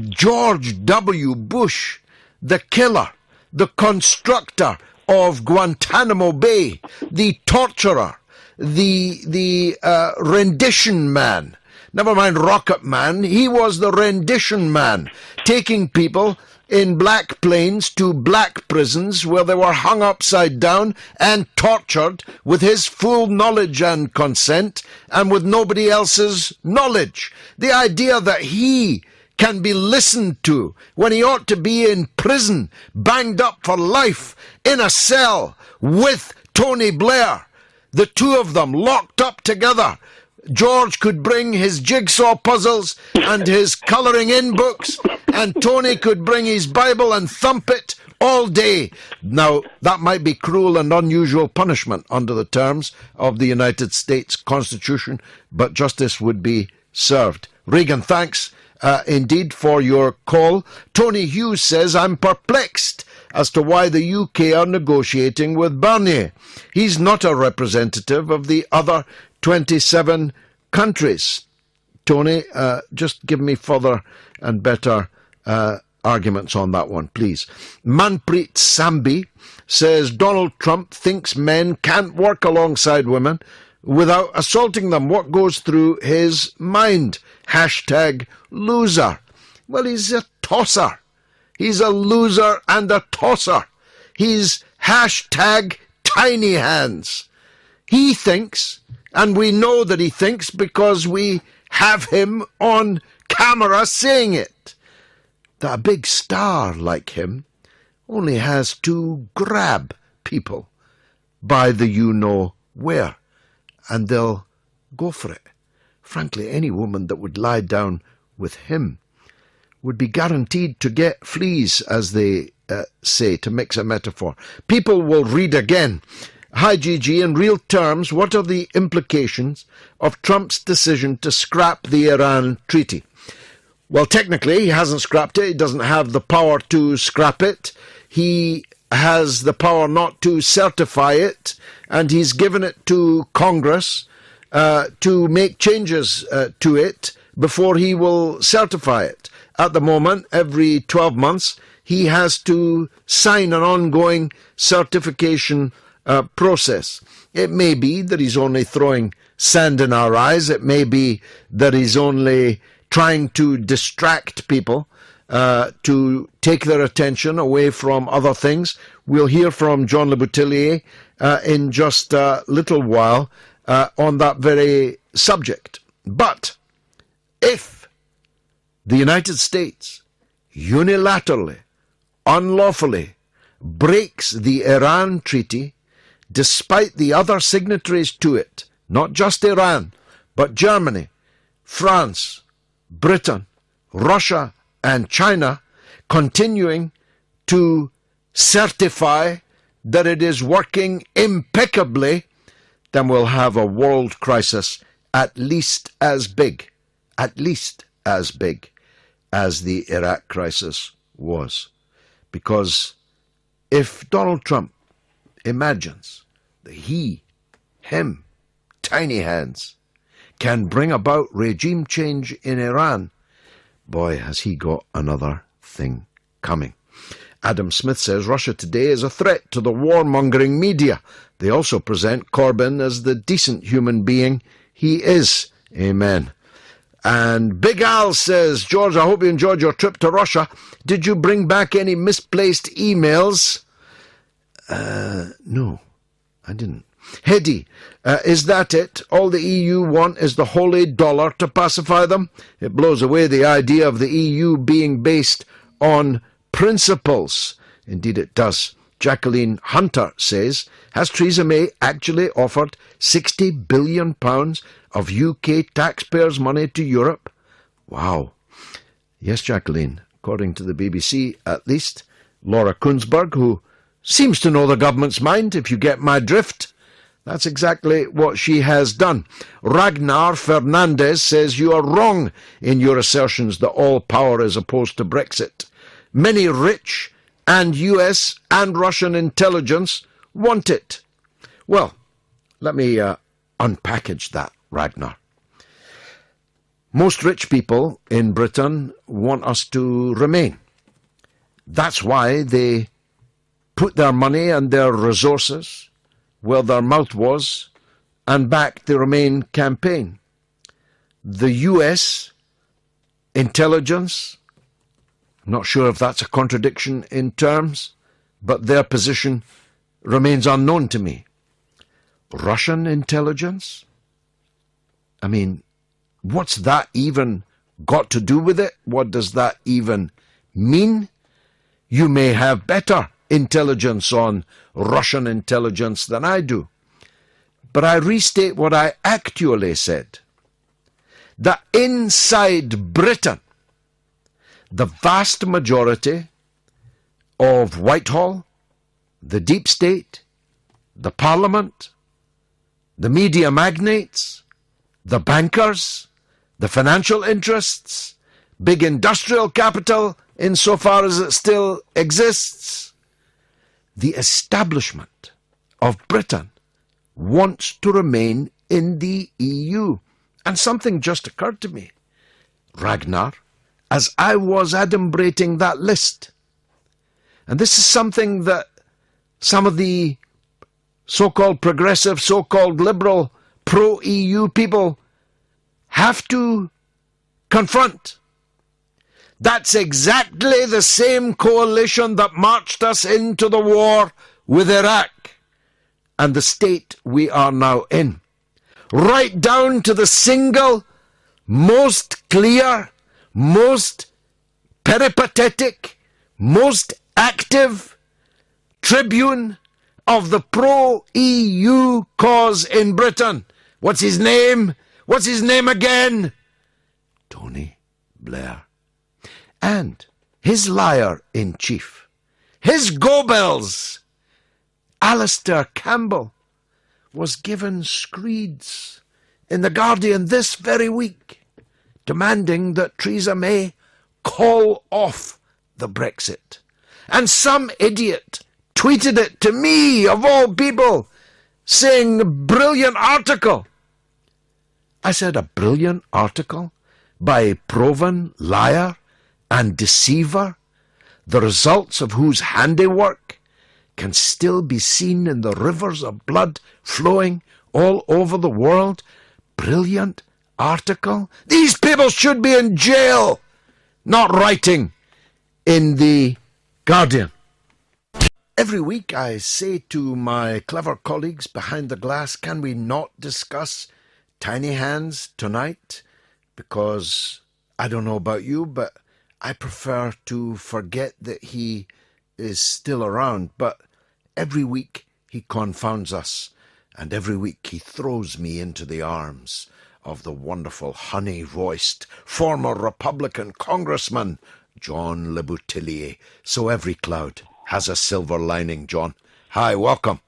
George W. Bush, the killer, the constructor of Guantanamo Bay, the torturer, the rendition man, never mind Rocket Man, he was the rendition man, taking people in black planes to black prisons where they were hung upside down and tortured with his full knowledge and consent and with nobody else's knowledge. The idea that he can be listened to when he ought to be in prison, banged up for life, in a cell with Tony Blair, the two of them locked up together. George could bring his jigsaw puzzles and his colouring in books, and Tony could bring his Bible and thump it all day. Now, that might be cruel and unusual punishment under the terms of the United States Constitution, but justice would be served. Reagan, thanks indeed for your call. Tony Hughes says, I'm perplexed as to why the UK are negotiating with Barnier. He's not a representative of the other 27 countries. Tony, just give me further and better arguments on that one, please. Manpreet Sambi says Donald Trump thinks men can't work alongside women without assaulting them. What goes through his mind? Hashtag loser. Well, he's a tosser. He's a loser and a tosser. He's hashtag tiny hands. He thinks, and we know that he thinks because we have him on camera saying it, that a big star like him only has to grab people by the you-know-where, and they'll go for it. Frankly, any woman that would lie down with him would be guaranteed to get fleas, as they say, to mix a metaphor. People will read again. Hi, Gigi, in real terms, what are the implications of Trump's decision to scrap the Iran treaty? Well, technically, he hasn't scrapped it. He doesn't have the power to scrap it. He has the power not to certify it, and he's given it to Congress to make changes to it before he will certify it. At the moment, every 12 months, he has to sign an ongoing certification process. It may be that he's only throwing sand in our eyes. It may be that he's only trying to distract people, to take their attention away from other things. We'll hear from John Le Boutillier in just a little while on that very subject. But if the United States unilaterally, unlawfully breaks the Iran treaty, despite the other signatories to it, not just Iran, but Germany, France, Britain, Russia, and China, continuing to certify that it is working impeccably, then we'll have a world crisis at least as big as the Iraq crisis was. Because if Donald Trump imagines that him, tiny hands, can bring about regime change in Iran, boy, has he got another thing coming. Adam Smith says Russia today is a threat to the warmongering media. They also present Corbyn as the decent human being he is. Amen. And Big Al says, George, I hope you enjoyed your trip to Russia. Did you bring back any misplaced emails? No. I didn't. Hedy, is that it? All the EU want is the holy dollar to pacify them? It blows away the idea of the EU being based on principles. Indeed it does. Jacqueline Hunter says, has Theresa May actually offered £60 billion of UK taxpayers' money to Europe? Wow. Yes, Jacqueline, according to the BBC at least. Laura Kunsberg, who seems to know the government's mind, if you get my drift. That's exactly what she has done. Ragnar Fernandez says you are wrong in your assertions that all power is opposed to Brexit. Many rich and US and Russian intelligence want it. Well, let me unpackage that, Ragnar. Most rich people in Britain want us to remain. That's why they put their money and their resources where their mouth was and backed the Remain campaign. The US intelligence, not sure if that's a contradiction in terms, but their position remains unknown to me. Russian intelligence? I mean, what's that even got to do with it? What does that even mean? You may have better intelligence on Russian intelligence than I do. But I restate what I actually said. That inside Britain, the vast majority of Whitehall, the deep state, the parliament, the media magnates, the bankers, the financial interests, big industrial capital, insofar as it still exists, the establishment of Britain wants to remain in the EU. And something just occurred to me, Ragnar, as I was adumbrating that list. And this is something that some of the so-called progressive, so-called liberal, pro-EU people have to confront. That's exactly the same coalition that marched us into the war with Iraq and the state we are now in. Right down to the single, most clear, most peripatetic, most active tribune of the pro-EU cause in Britain. What's his name? What's his name again? Tony Blair. And his liar-in-chief, his Goebbels, Alistair Campbell, was given screeds in The Guardian this very week, demanding that Theresa May call off the Brexit. And some idiot tweeted it to me, of all people, saying, brilliant article. I said, a brilliant article by a proven liar and deceiver, the results of whose handiwork can still be seen in the rivers of blood flowing all over the world. Brilliant article. These people should be in jail, not writing in The Guardian. Every week I say to my clever colleagues behind the glass, can we not discuss Tiny Hands tonight? Because I don't know about you, but I prefer to forget that he is still around. But every week he confounds us, and every week he throws me into the arms of the wonderful honey-voiced former Republican Congressman John Le Boutillier. So every cloud has a silver lining, John. Hi, welcome.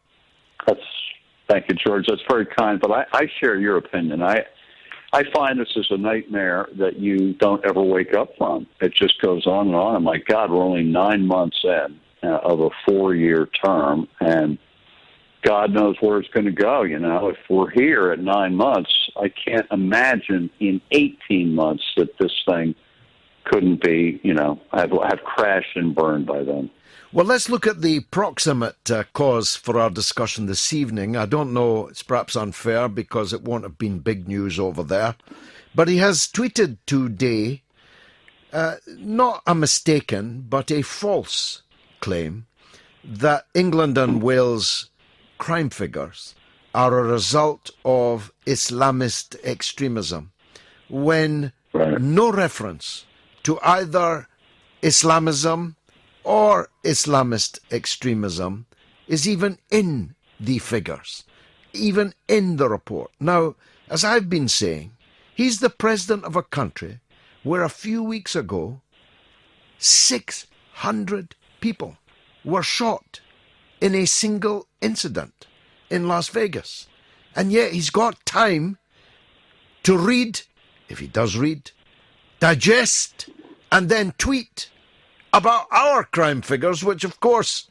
Thank you, George. That's very kind, but I share your opinion. I find this is a nightmare that you don't ever wake up from. It just goes on and on. And my God, we're only 9 months in of a 4-year term, and God knows where it's going to go. You know, if we're here at 9 months, I can't imagine in 18 months that this thing couldn't be, have crashed and burned by then. Well, let's look at the proximate cause for our discussion this evening. I don't know, it's perhaps unfair because it won't have been big news over there. But he has tweeted today, not a mistaken, but a false claim that England and Wales crime figures are a result of Islamist extremism when no reference to either Islamism or Islamist extremism is even in the figures, even in the report. Now, as I've been saying, he's the president of a country where a few weeks ago 600 people were shot in a single incident in Las Vegas. And yet he's got time to read, if he does read, digest, and then tweet about our crime figures, which of course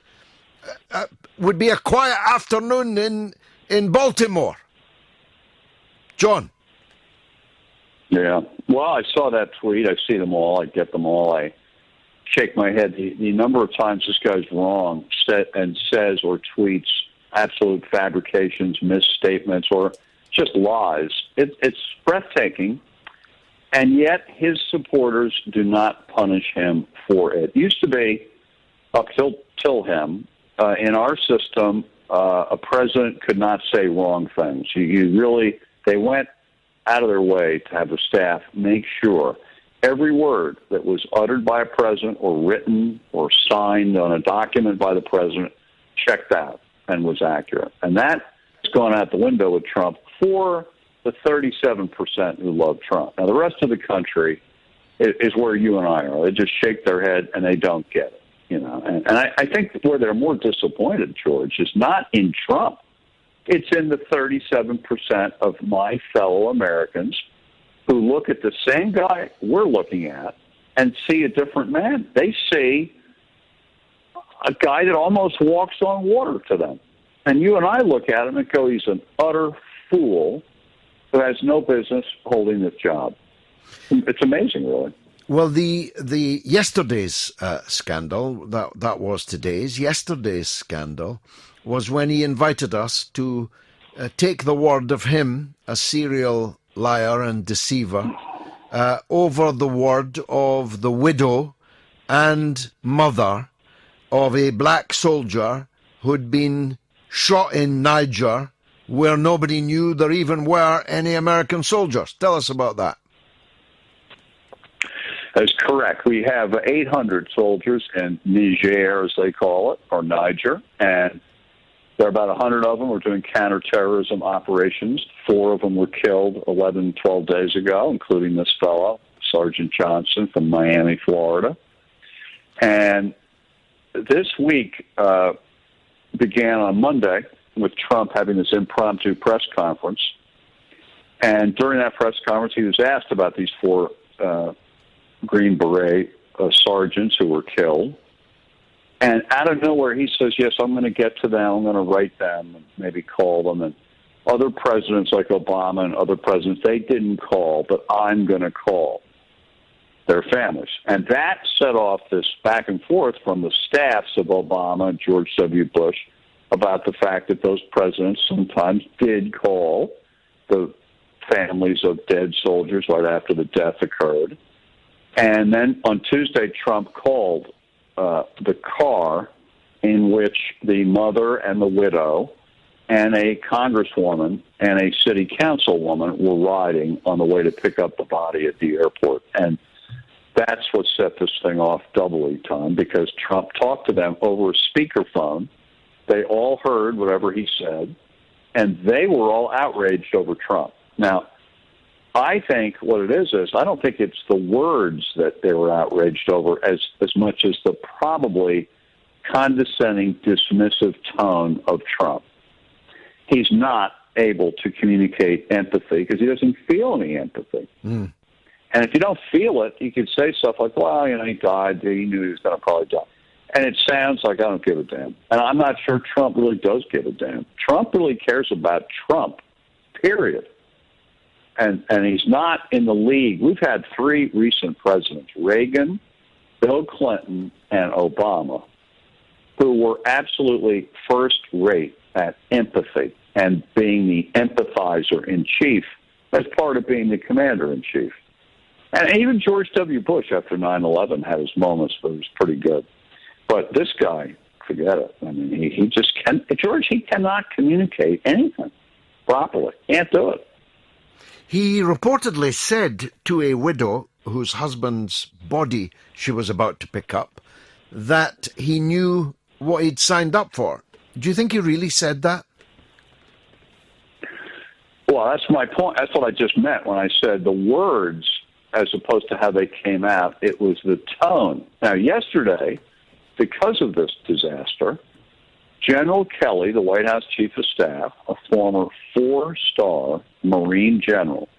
would be a quiet afternoon in Baltimore. John. Yeah. Well, I saw that tweet. I see them all. I get them all. I shake my head. The number of times this guy's wrong and says or tweets absolute fabrications, misstatements, or just lies. It's breathtaking. And yet his supporters do not punish him for it. It used to be, up till him, in our system, a president could not say wrong things. They went out of their way to have the staff make sure every word that was uttered by a president or written or signed on a document by the president checked out and was accurate. And that has gone out the window with Trump for the 37% who love Trump. Now, the rest of the country is where you and I are. They just shake their head and they don't get it. And I think where they're more disappointed, George, is not in Trump. It's in the 37% of my fellow Americans who look at the same guy we're looking at and see a different man. They see a guy that almost walks on water to them. And you and I look at him and go, he's an utter fool who has no business holding this job. It's amazing, really. Well, the yesterday's scandal, that was today's, yesterday's scandal was when he invited us to take the word of him, a serial liar and deceiver, over the word of the widow and mother of a black soldier who'd been shot in Niger where nobody knew there even were any American soldiers. Tell us about that. That's correct. We have 800 soldiers in Niger, as they call it, or Niger, and there are about 100 of them were doing counterterrorism operations. 4 of them were killed 11, 12 days ago, including this fellow, Sergeant Johnson from Miami, Florida. And this week began on Monday with Trump having this impromptu press conference. And during that press conference, he was asked about these 4 Green Beret sergeants who were killed. And out of nowhere, he says, yes, I'm going to get to them. I'm going to write them and maybe call them. And other presidents like Obama and other presidents, they didn't call, but I'm going to call their families. And that set off this back and forth from the staffs of Obama and George W. Bush about the fact that those presidents sometimes did call the families of dead soldiers right after the death occurred. And then on Tuesday, Trump called the car in which the mother and the widow and a congresswoman and a city councilwoman were riding on the way to pick up the body at the airport. And that's what set this thing off doubly, Tom, because Trump talked to them over a speakerphone. They all heard whatever he said, and they were all outraged over Trump. Now, I think what it is I don't think it's the words that they were outraged over as much as the probably condescending, dismissive tone of Trump. He's not able to communicate empathy because he doesn't feel any empathy. Mm. And if you don't feel it, you can say stuff like, well, he died. He knew he was going to probably die. And it sounds like I don't give a damn. And I'm not sure Trump really does give a damn. Trump really cares about Trump, period. And he's not in the league. We've had 3 recent presidents, Reagan, Bill Clinton, and Obama, who were absolutely first-rate at empathy and being the empathizer-in-chief as part of being the commander-in-chief. And even George W. Bush, after 9/11, had his moments, but it was pretty good. But this guy, forget it. I mean, he just can't. George, he cannot communicate anything properly. Can't do it. He reportedly said to a widow whose husband's body she was about to pick up that he knew what he'd signed up for. Do you think he really said that? Well, that's my point. That's what I just meant when I said the words as opposed to how they came out. It was the tone. Now, yesterday, because of this disaster, General Kelly, the White House Chief of Staff, a former 4-star Marine general,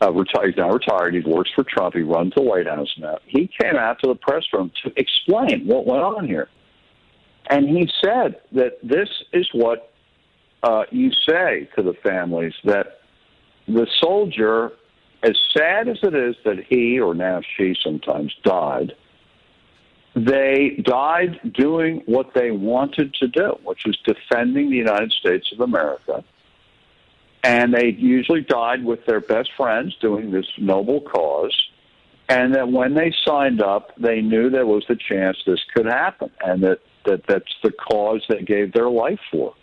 he's now retired. He works for Trump. He runs the White House now. He came out to the press room to explain what went on here. And he said that this is what you say to the families, that the soldier, as sad as it is that he, or now she sometimes, died, they died doing what they wanted to do, which was defending the United States of America. And they usually died with their best friends doing this noble cause. And that when they signed up, they knew there was the chance this could happen, and that's the cause they gave their life for.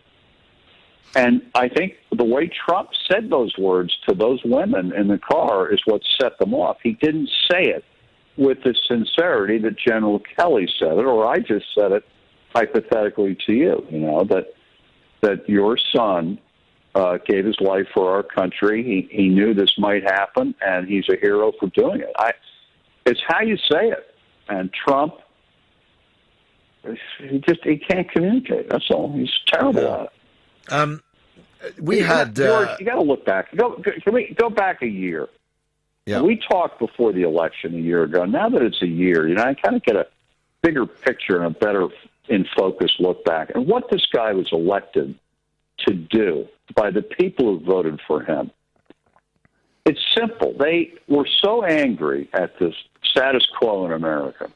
And I think the way Trump said those words to those women in the car is what set them off. He didn't say it with the sincerity that General Kelly said it, or I just said it hypothetically to you, that your son gave his life for our country. He knew this might happen, and he's a hero for doing it. It's how you say it. And Trump, he can't communicate. That's all. He's terrible at it. George, you got to look back. Can we go back a year? Yeah. We talked before the election a year ago. Now that it's a year, I kind of get a bigger picture and a better in focus look back. And what this guy was elected to do by the people who voted for him. It's simple. They were so angry at this status quo in America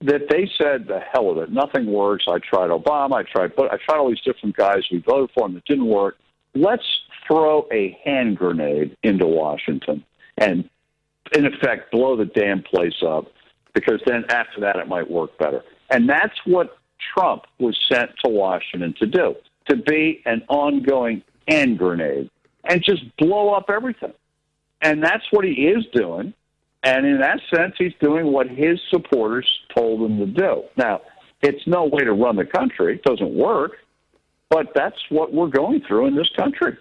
that they said, the hell with it. Nothing works. I tried Obama. I tried all these different guys. We voted for them. It didn't work. Let's throw a hand grenade into Washington and, in effect, blow the damn place up, because then after that it might work better. And that's what Trump was sent to Washington to do, to be an ongoing hand grenade and just blow up everything. And that's what he is doing. And in that sense, he's doing what his supporters told him to do. Now, it's no way to run the country. It doesn't work. But that's what we're going through in this country.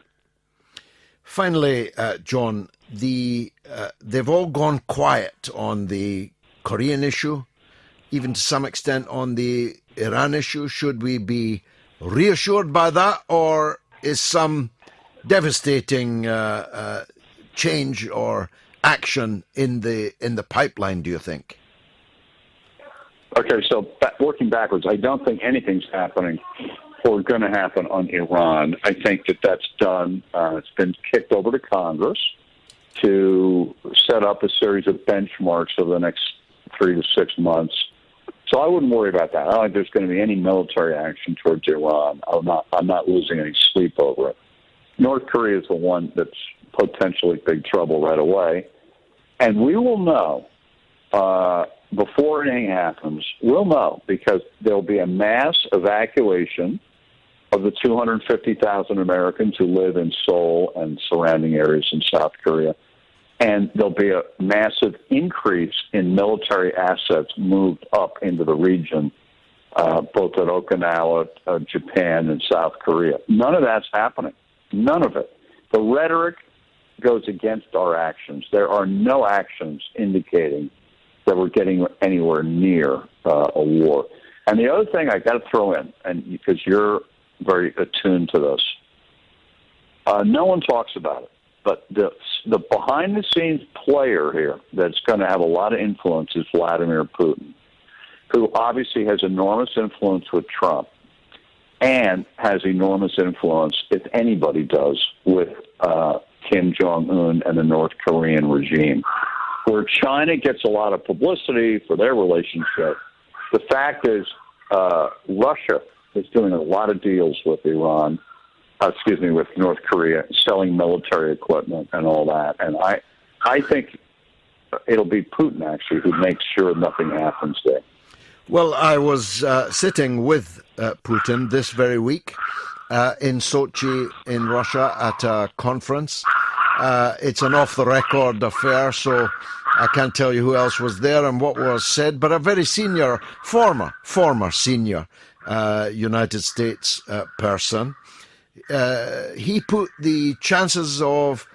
Finally, John, they've all gone quiet on the Korean issue, even to some extent on the Iran issue. Should we be reassured by that, or is some devastating change or action in the pipeline, do you think? Okay, so working backwards, I don't think anything's happening or going to happen on Iran. I think that's done. It's been kicked over to Congress to set up a series of benchmarks over the next 3 to 6 months. So I wouldn't worry about that. I don't think there's going to be any military action towards Iran. I'm not losing any sleep over it. North Korea is the one that's potentially big trouble right away. And we will know before anything happens. We'll know, because there'll be a mass evacuation of the 250,000 Americans who live in Seoul and surrounding areas in South Korea. And there'll be a massive increase in military assets moved up into the region, both at Okinawa, Japan, and South Korea. None of that's happening. None of it. The rhetoric goes against our actions. There are no actions indicating that we're getting anywhere near a war. And the other thing I got to throw in, and because you're very attuned to this, no one talks about it, but the behind-the-scenes player here that's going to have a lot of influence is Vladimir Putin, who obviously has enormous influence with Trump and has enormous influence, if anybody does, with Kim Jong-un and the North Korean regime. Where China gets a lot of publicity for their relationship, the fact is Russia is doing a lot of deals with with North Korea, selling military equipment and all that. And I think it'll be Putin, actually, who makes sure nothing happens there. Well, I was sitting with Putin this very week in Sochi in Russia at a conference. It's an off-the-record affair, so I can't tell you who else was there and what was said, but a very senior, former senior United States person. He put the chances of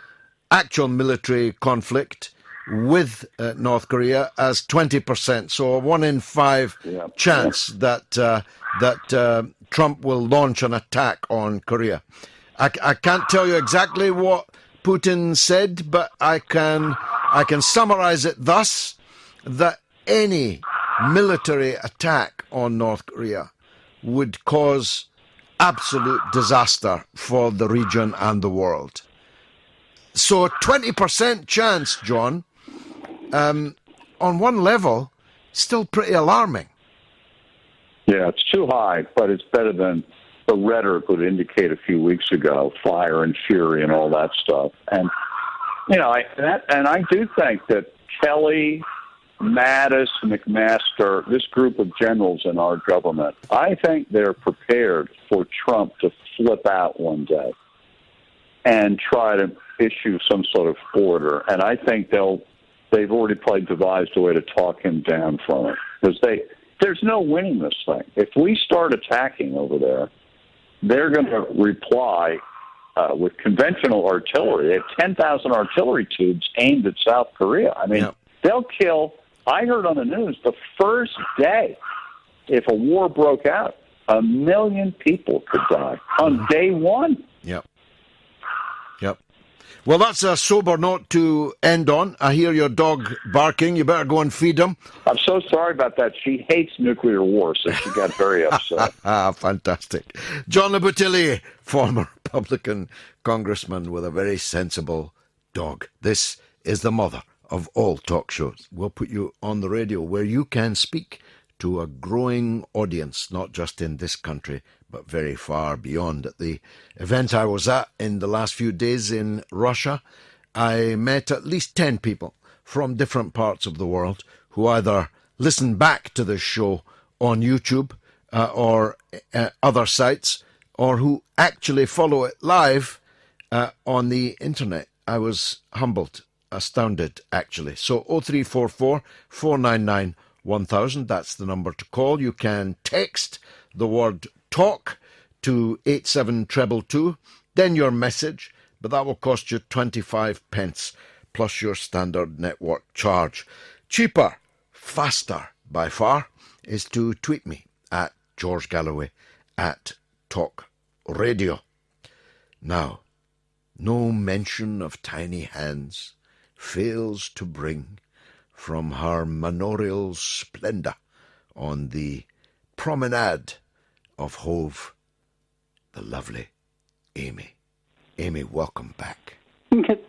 actual military conflict with North Korea as 20%, so a 1 in 5 chance that Trump will launch an attack on Korea. I can't tell you exactly what Putin said, but I can summarize it thus: that any military attack on North Korea would cause absolute disaster for the region and the world. So a 20% chance, John, on one level, still pretty alarming. Yeah, it's too high, but it's better than the rhetoric would indicate a few weeks ago, fire and fury and all that stuff. And, I do think that Kelly, Mattis, McMaster, this group of generals in our government, I think they're prepared for Trump to flip out one day and try to issue some sort of order. And I think they've already devised a way to talk him down from it. Because there's no winning this thing. If we start attacking over there, they're going to reply with conventional artillery. They have 10,000 artillery tubes aimed at South Korea. I mean, they'll kill, I heard on the news, the first day, if a war broke out, 1 million people could die on day one. Yep. Well, that's a sober note to end on. I hear your dog barking. You better go and feed him. I'm so sorry about that. She hates nuclear war, so she got very upset. Fantastic. John Le Boutillier, former Republican congressman with a very sensible dog. This is the mother of all talk shows. We'll put you on the radio where you can speak to a growing audience, not just in this country, but very far beyond. At the event I was at in the last few days in Russia, I met at least 10 people from different parts of the world who either listen back to this show on YouTube or other sites, or who actually follow it live on the internet. I was humbled, astounded, actually. So 0344 499 1000, that's the number to call. You can text the word talk to 87222, then your message, but that will cost you 25 pence plus your standard network charge. Cheaper, faster by far is to tweet me at George Galloway at Talk Radio. Now, no mention of tiny hands fails to bring from her manorial splendour on the promenade of Hove, the lovely Amy. Amy, welcome back.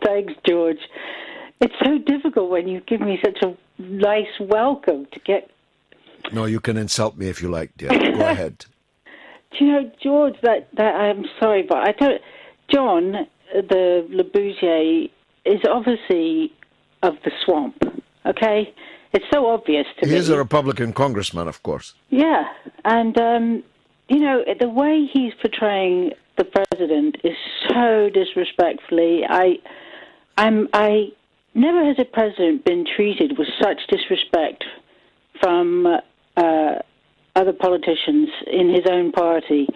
Thanks, George. It's so difficult when you give me such a nice welcome to get... No, you can insult me if you like, dear. Go ahead. Do you know, George, that I'm sorry, but I don't... John, the Le Boutillier, is obviously of the swamp, okay? It's so obvious to me. He is a Republican congressman, of course. Yeah, and, the way he's portraying the president is so disrespectfully. I never has a president been treated with such disrespect from other politicians in his own party,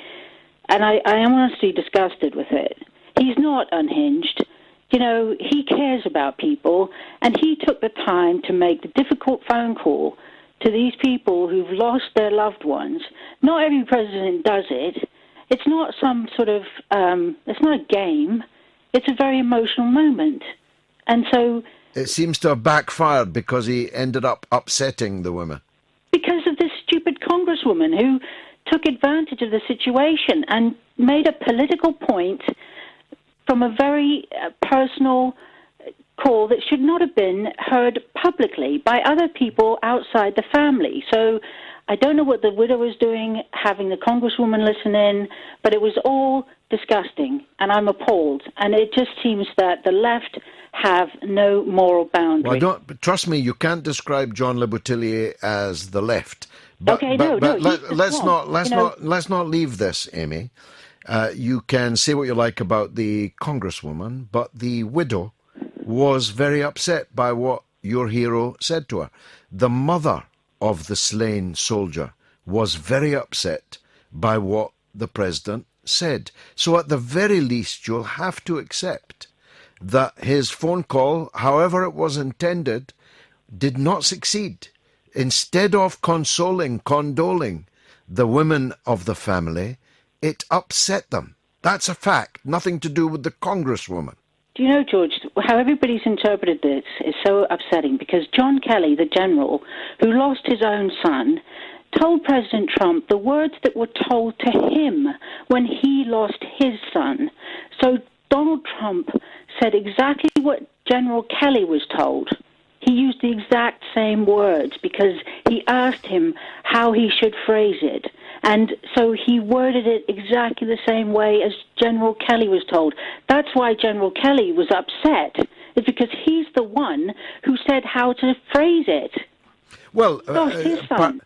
and I am honestly disgusted with it. He's not unhinged. He cares about people, and he took the time to make the difficult phone call to these people who've lost their loved ones. Not every president does it. It's not some sort of, it's not a game. It's a very emotional moment. And so... It seems to have backfired because he ended up upsetting the women. Because of this stupid congresswoman who took advantage of the situation and made a political point from a very personal call that should not have been heard publicly by other people outside the family. So I don't know what the widow was doing, having the congresswoman listen in, but it was all disgusting, and I'm appalled. And it just seems that the left have no moral boundary. Well, trust me, you can't describe John Le Boutillier as the left. But, Okay, but, no, but no, let's not leave this, Amy. You can say what you like about the congresswoman, but the widow was very upset by what your hero said to her. The mother of the slain soldier was very upset by what the president said. So at the very least, you'll have to accept that his phone call, however it was intended, did not succeed. Instead of condoling the women of the family, it upset them. That's a fact, nothing to do with the congresswoman. Do you know, George, how everybody's interpreted this is so upsetting because John Kelly, the general, who lost his own son, told President Trump the words that were told to him when he lost his son. So Donald Trump said exactly what General Kelly was told. He used the exact same words because he asked him how he should phrase it. And so he worded it exactly the same way as General Kelly was told. That's why General Kelly was upset. It's because he's the one who said how to phrase it. Well, his son.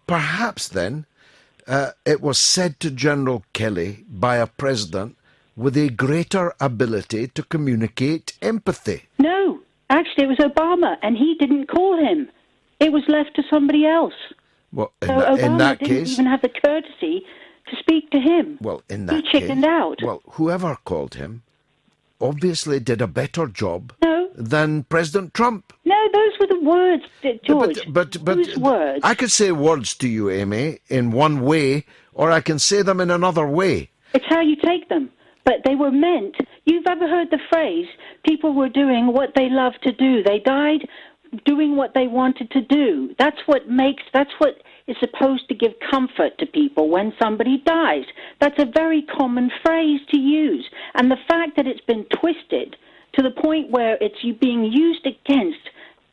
Perhaps then it was said to General Kelly by a president with a greater ability to communicate empathy. No. Actually, it was Obama, and he didn't call him. It was left to somebody else. Well, Obama in that didn't case, even have the courtesy to speak to him. Well, in that he chickened out. Well, whoever called him obviously did a better job No. than President Trump. No, those were the words, George. But those words. I could say words to you, Amy, in one way, or I can say them in another way. It's how you take them. But they were meant. You've ever heard the phrase, people were doing what they loved to do. They died doing what they wanted to do. That's what is supposed to give comfort to people when somebody dies. That's a very common phrase to use. And the fact that it's been twisted to the point where it's being used against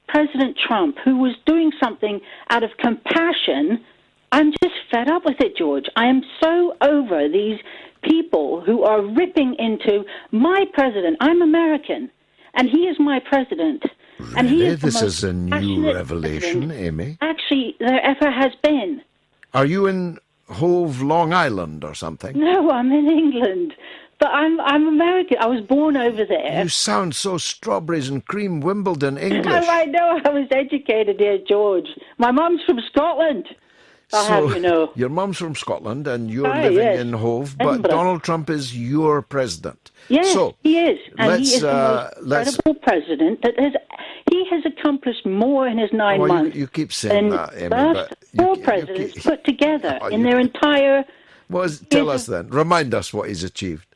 President Trump, who was doing something out of compassion, I'm just fed up with it, George. I am so over these people who are ripping into my president. I'm American, and he is my president. Really? And he is This is a new revelation, Amy. Actually, there ever has been. Are you in Hove, Long Island or something? No, I'm in England. But I'm American. I was born over there. You sound so strawberries and cream Wimbledon English. I know. I was educated here, George. My mum's from Scotland. I'll have you know. Your mum's from Scotland and you're living in Hove, but Donald Trump is your president. Yes, so, he is. And he is the most incredible president that he has accomplished more in his 9 months. You keep saying that, Amy. But four presidents put together in their entire... Well, tell us then. Remind us what he's achieved.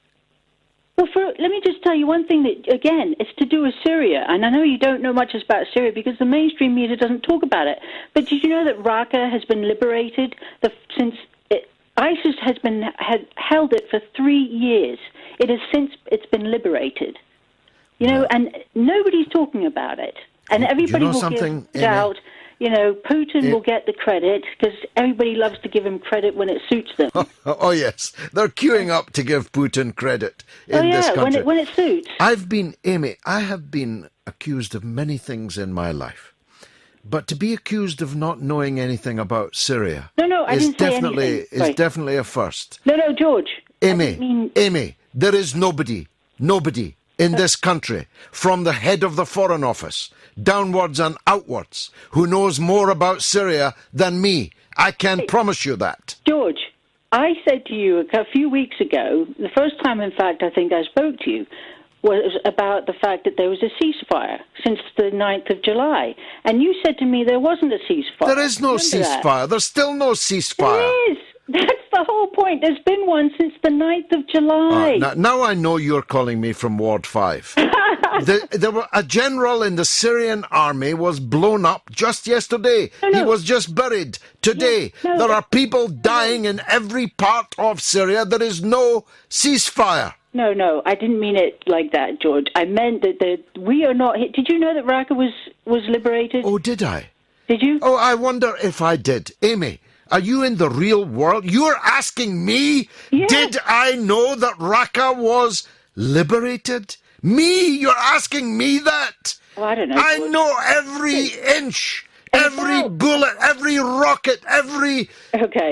Well, let me just tell you one thing that, again, it's to do with Syria. And I know you don't know much about Syria because the mainstream media doesn't talk about it. But did you know that Raqqa has been liberated ISIS has held it for 3 years. It has since it's been liberated. You know, and nobody's talking about it. And everybody will give it out. You know, Putin will get the credit because everybody loves to give him credit when it suits them. Oh, yes. They're queuing up to give Putin credit in this country. When it suits. Amy, I have been accused of many things in my life. But to be accused of not knowing anything about Syria is definitely a first. No, George. Amy, there is nobody in this country, from the head of the Foreign Office, downwards and outwards, who knows more about Syria than me. I can promise you that. George, I said to you a few weeks ago, the first time, in fact, I think I spoke to you, was about the fact that there was a ceasefire since the 9th of July. And you said to me there wasn't a ceasefire. There is no ceasefire. There's still no ceasefire. There is. That's the whole point. There's been one since the 9th of July. Now I know you're calling me from Ward 5. There were a general in the Syrian army was blown up just yesterday. He was just buried today. There are people dying in every part of Syria. There is no ceasefire. No, I didn't mean it like that, George. I meant that we are not... Did you know that Raqqa was liberated? Oh, did I? Did you? Oh, I wonder if I did. Amy, are you in the real world? You're asking me, did I know that Raqqa was liberated? Me? You're asking me that? Well, I don't know. I know every inch every bullet, every rocket, every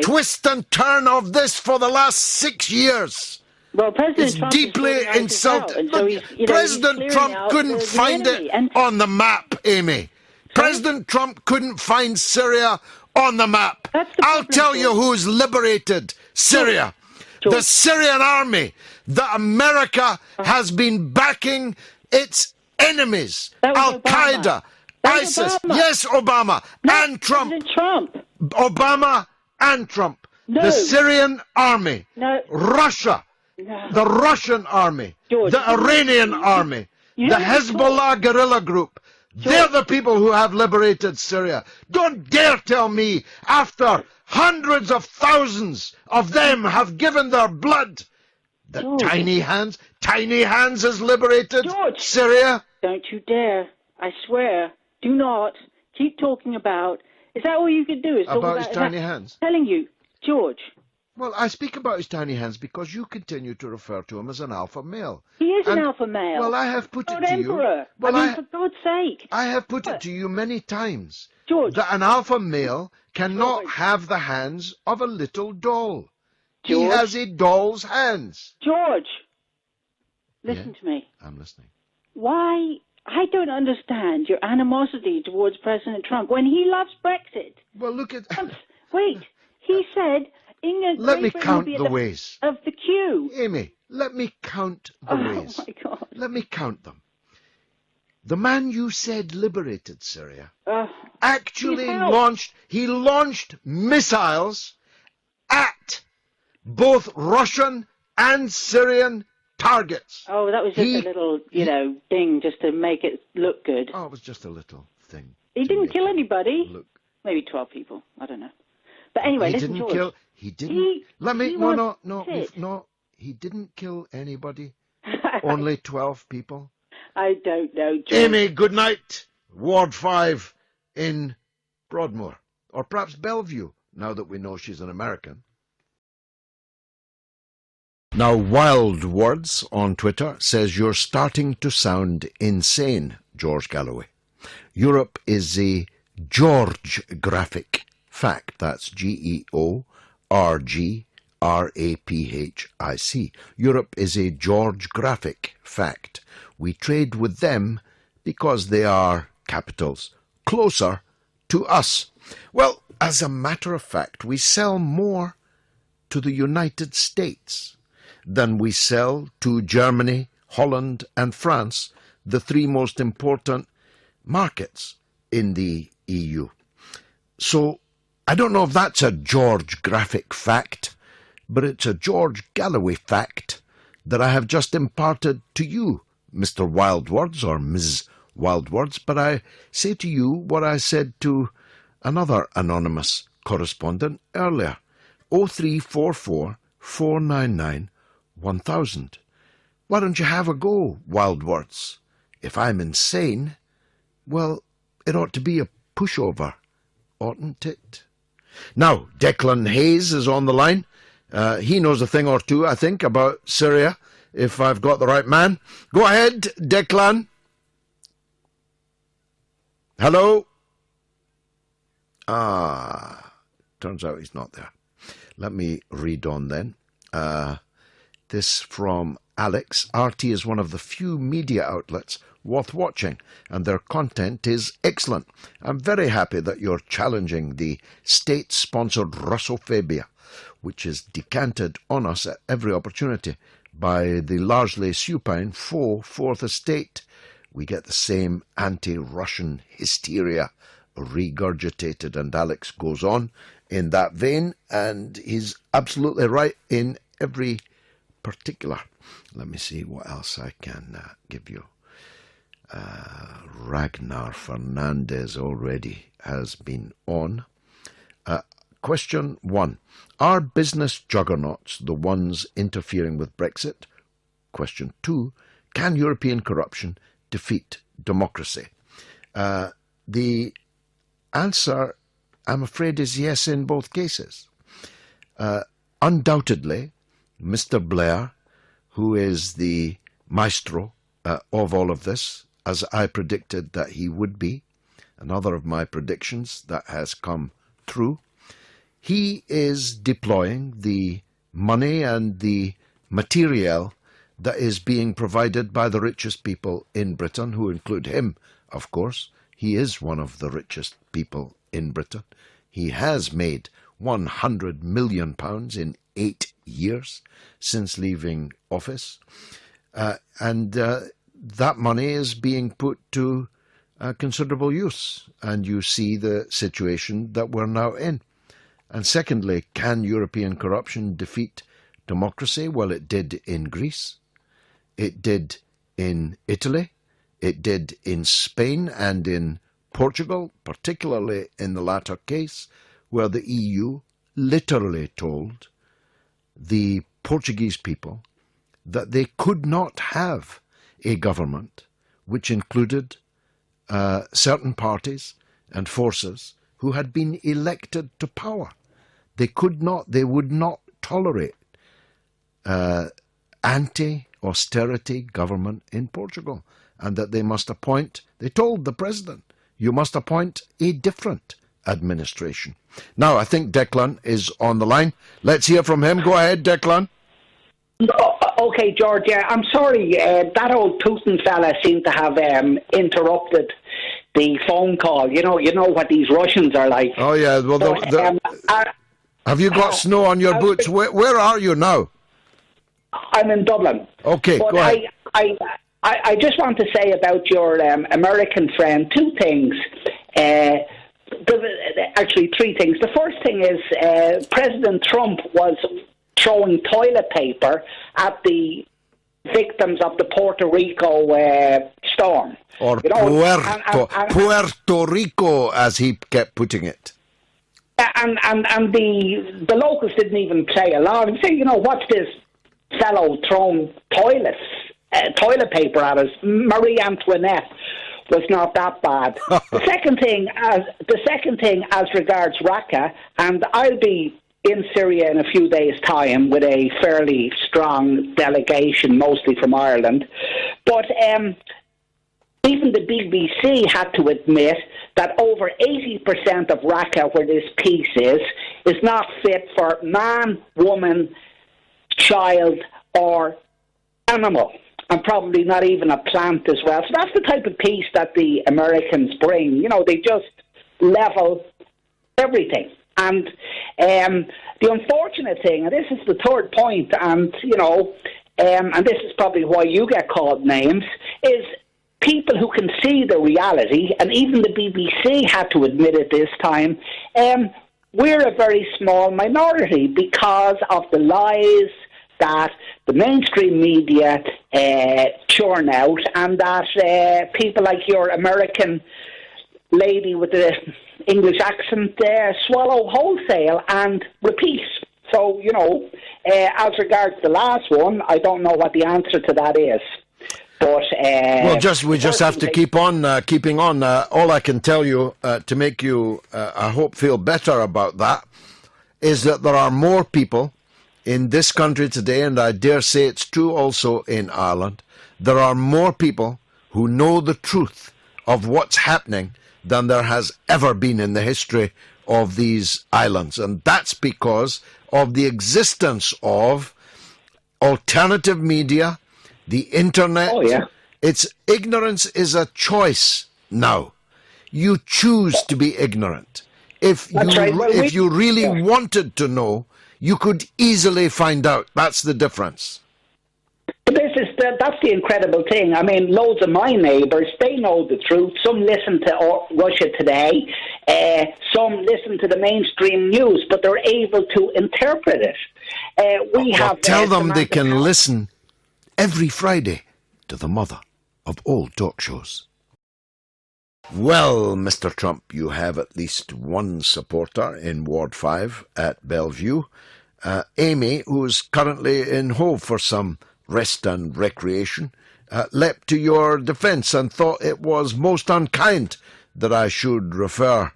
twist and turn of this for the last 6 years. Well, President It's Trump deeply insulting. so President Trump couldn't find it on the map, Amy. President Trump couldn't find Syria on the map. I'll tell you who's liberated Syria. The Syrian army that America has been backing its enemies. Al-Qaeda, ISIS. Yes, Obama. And Trump. Obama and Trump. The Syrian army. Russia. The Russian army. The Iranian army. The Hezbollah guerrilla group. They're the people who have liberated Syria. Don't dare tell me, after hundreds of thousands of them have given their blood, that Tiny Hands has liberated Syria. Don't you dare. I swear. Do not. Keep talking about... Is that all you can do? Is about his tiny hands? Telling you, George. Well, I speak about his tiny hands because you continue to refer to him as an alpha male. He is an alpha male. Well, I have put it to Emperor. you. Well, I mean, for God's sake. I have put it to you many times. George. That an alpha male cannot have the hands of a little doll. George. He has a doll's hands. George. Listen to me. I'm listening. Why... I don't understand your animosity towards President Trump when he loves Brexit. Well, look at... Wait. He said... England, let me count the ways. Of the queue. Amy, let me count the ways. Oh, my God. Let me count them. The man you said liberated Syria actually launched missiles at both Russian and Syrian targets. Oh, that was just a little, thing just to make it look good. Oh, it was just a little thing. He didn't kill anybody. Maybe 12 people. I don't know. But anyway, he didn't kill. He didn't. He didn't kill anybody. Only 12 people. I don't know, George. Amy, good night. Ward 5 in Broadmoor, or perhaps Bellevue. Now that we know she's an American. Now, Wild Words on Twitter says you're starting to sound insane, George Galloway. Europe is a George-graphic fact. That's Georgraphic. Europe is a George-graphic fact. We trade with them because they are capitals closer to us. Well, as a matter of fact, we sell more to the United States than we sell to Germany, Holland, and France, the three most important markets in the EU. So, I don't know if that's a George-graphic fact, but it's a George Galloway fact that I have just imparted to you, Mr. Wildwords or Ms. Wildwords, but I say to you what I said to another anonymous correspondent earlier. 0344 499 1000. Why don't you have a go, Wildwords? If I'm insane, well, it ought to be a pushover, oughtn't it? Now, Declan Hayes is on the line. He knows a thing or two, I think, about Syria, if I've got the right man. Go ahead, Declan. Hello? Turns out he's not there. Let me read on then. This from Alex. RT is one of the few media outlets worth watching, and their content is excellent. I'm very happy that you're challenging the state-sponsored Russophobia, which is decanted on us at every opportunity by the largely supine faux Fourth Estate. We get the same anti-Russian hysteria regurgitated, and Alex goes on in that vein, and he's absolutely right in every particular. Let me see what else I can give you. Ragnar Fernandez already has been on. Question 1. Are business juggernauts the ones interfering with Brexit? Question 2. Can European corruption defeat democracy? The answer, I'm afraid, is yes in both cases. Undoubtedly, Mr. Blair, who is the maestro of all of this, as I predicted that he would be, another of my predictions that has come true. He is deploying the money and the material that is being provided by the richest people in Britain, who include him, of course. He is one of the richest people in Britain. He has made £100 million in 8 years since leaving office. And that money is being put to considerable use. And you see the situation that we're now in. And secondly, can European corruption defeat democracy? Well, it did in Greece. It did in Italy. It did in Spain and in Portugal, particularly in the latter case, where the EU literally told the Portuguese people that they could not have a government which included certain parties and forces who had been elected to power. They would not tolerate anti-austerity government in Portugal, and that they told the president, you must appoint a different administration. Now, I think Declan is on the line. Let's hear from him. Go ahead, Declan. Okay, George, I'm sorry, that old Putin fella seemed to have interrupted the phone call. You know what these Russians are like. Oh, yeah. Well, have you got snow on your boots? Where are you now? I'm in Dublin. Okay, but go ahead. I just want to say about your American friend 2 things. Actually, 3 things. The first thing is President Trump was throwing toilet paper at the victims of the Puerto Rico storm. Or Puerto Rico, as he kept putting it. And the locals didn't even play along and say, what's this fellow throwing toilet paper at us? Marie Antoinette was not that bad. The second thing, as regards Raqqa, and I'll be in Syria in a few days' time with a fairly strong delegation, mostly from Ireland. But even the BBC had to admit that over 80% of Raqqa, where this peace is not fit for man, woman, child, or animal, and probably not even a plant as well. So that's the type of peace that the Americans bring. They just level everything. And the unfortunate thing, and this is the third point, and this is probably why you get called names, is people who can see the reality, and even the BBC had to admit it this time, we're a very small minority because of the lies that the mainstream media churn out, and that people like your American lady with the English accent swallow wholesale and repeat. So, as regards the last one, I don't know what the answer to that is. But we just have to keep on keeping on. All I can tell you to make you, I hope, feel better about that is that there are more people in this country today, and I dare say it's true also in Ireland. There are more people who know the truth of what's happening than there has ever been in the history of these islands. And that's because of the existence of alternative media, the internet. Oh, yeah. Ignorance is a choice now. You choose to be ignorant. If you really wanted to know, you could easily find out. That's the difference. That's the incredible thing. I mean, loads of my neighbours, they know the truth. Some listen to Russia Today. Some listen to the mainstream news, but they're able to interpret it. Tell them they can listen every Friday to the mother of all talk shows. Well, Mr. Trump, you have at least one supporter in Ward 5 at Bellevue. Amy, who is currently in Hove for some rest and recreation, leapt to your defence and thought it was most unkind that I should refer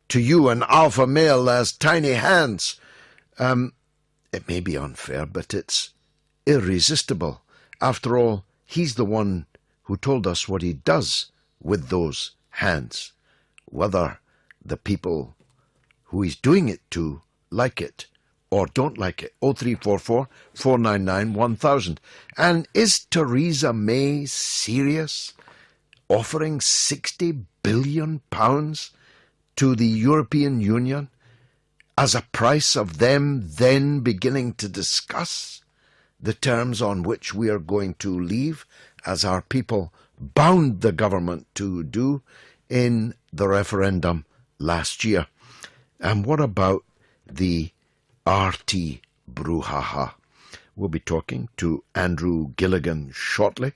to you, an alpha male, as tiny hands. It may be unfair, but it's irresistible. After all, he's the one who told us what he does with those hands. whether the people who he's doing it to like it or don't like it. 0344 499 1000. And is Theresa May serious, offering £60 billion to the European Union as a price of them then beginning to discuss the terms on which we are going to leave, as our people bound the government to do in the referendum last year? And what about the RT brouhaha? We'll be talking to Andrew Gilligan shortly.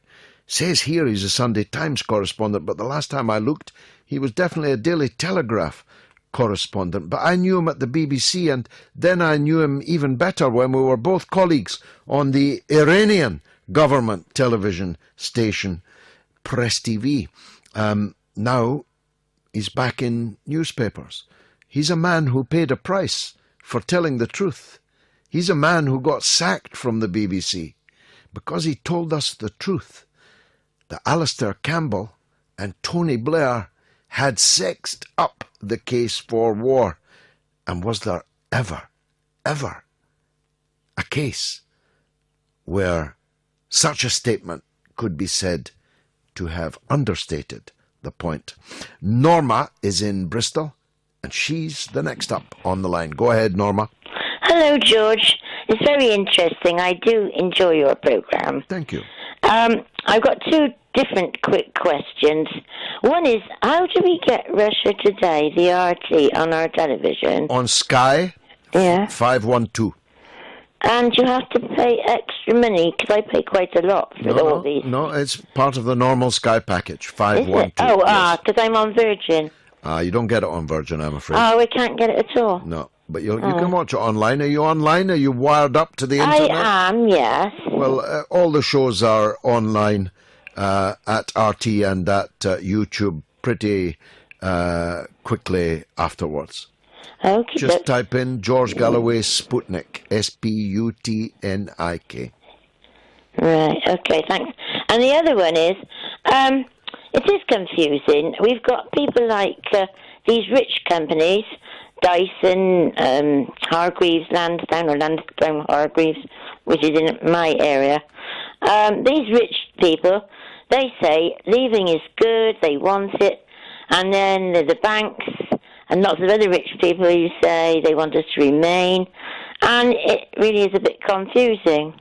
Says here he's a Sunday Times correspondent, but the last time I looked, he was definitely a Daily Telegraph correspondent. But I knew him at the BBC, and then I knew him even better when we were both colleagues on the Iranian government television station, Press TV. Now he's back in newspapers. He's a man who paid a price for telling the truth. He's a man who got sacked from the BBC because he told us the truth, that Alistair Campbell and Tony Blair had sexed up the case for war. And was there ever a case where such a statement could be said to have understated the point? Norma is in Bristol, and she's the next up on the line. Go ahead, Norma. Hello, George. It's very interesting. I do enjoy your programme. Thank you. I've got two different quick questions. One is, how do we get Russia Today, the RT, on our television? On Sky, yeah, 512. And you have to pay extra money, because I pay quite a lot for all these. No, it's part of the normal Sky package, 512. Is it? Oh, because I'm on Virgin. You don't get it on Virgin, I'm afraid. Oh, we can't get it at all? No, but you can watch it online. Are you online? Are you wired up to the internet? I am, yes. Well, all the shows are online at RT and at YouTube pretty quickly afterwards. Okay. Just type in George Galloway Sputnik, Sputnik. Right, okay, thanks. And the other one is, it is confusing. We've got people like these rich companies, Dyson, Hargreaves Lansdown, or Lansdown Hargreaves, which is in my area. These rich people, they say leaving is good, they want it, and then there's the banks and lots of other rich people who say they want us to remain, and it really is a bit confusing.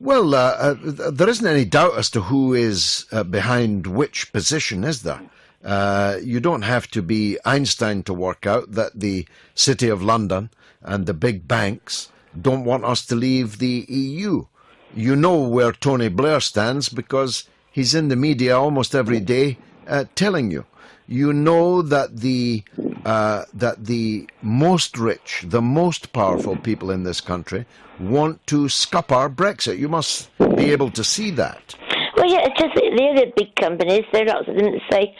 Well, there isn't any doubt as to who is behind which position, is there? You don't have to be Einstein to work out that the City of London and the big banks don't want us to leave the EU. You know where Tony Blair stands because he's in the media almost every day telling you. You know that the most rich, the most powerful people in this country want to scupper Brexit. You must be able to see that. Well, yeah, it's just the other big companies, there are lots of them that say,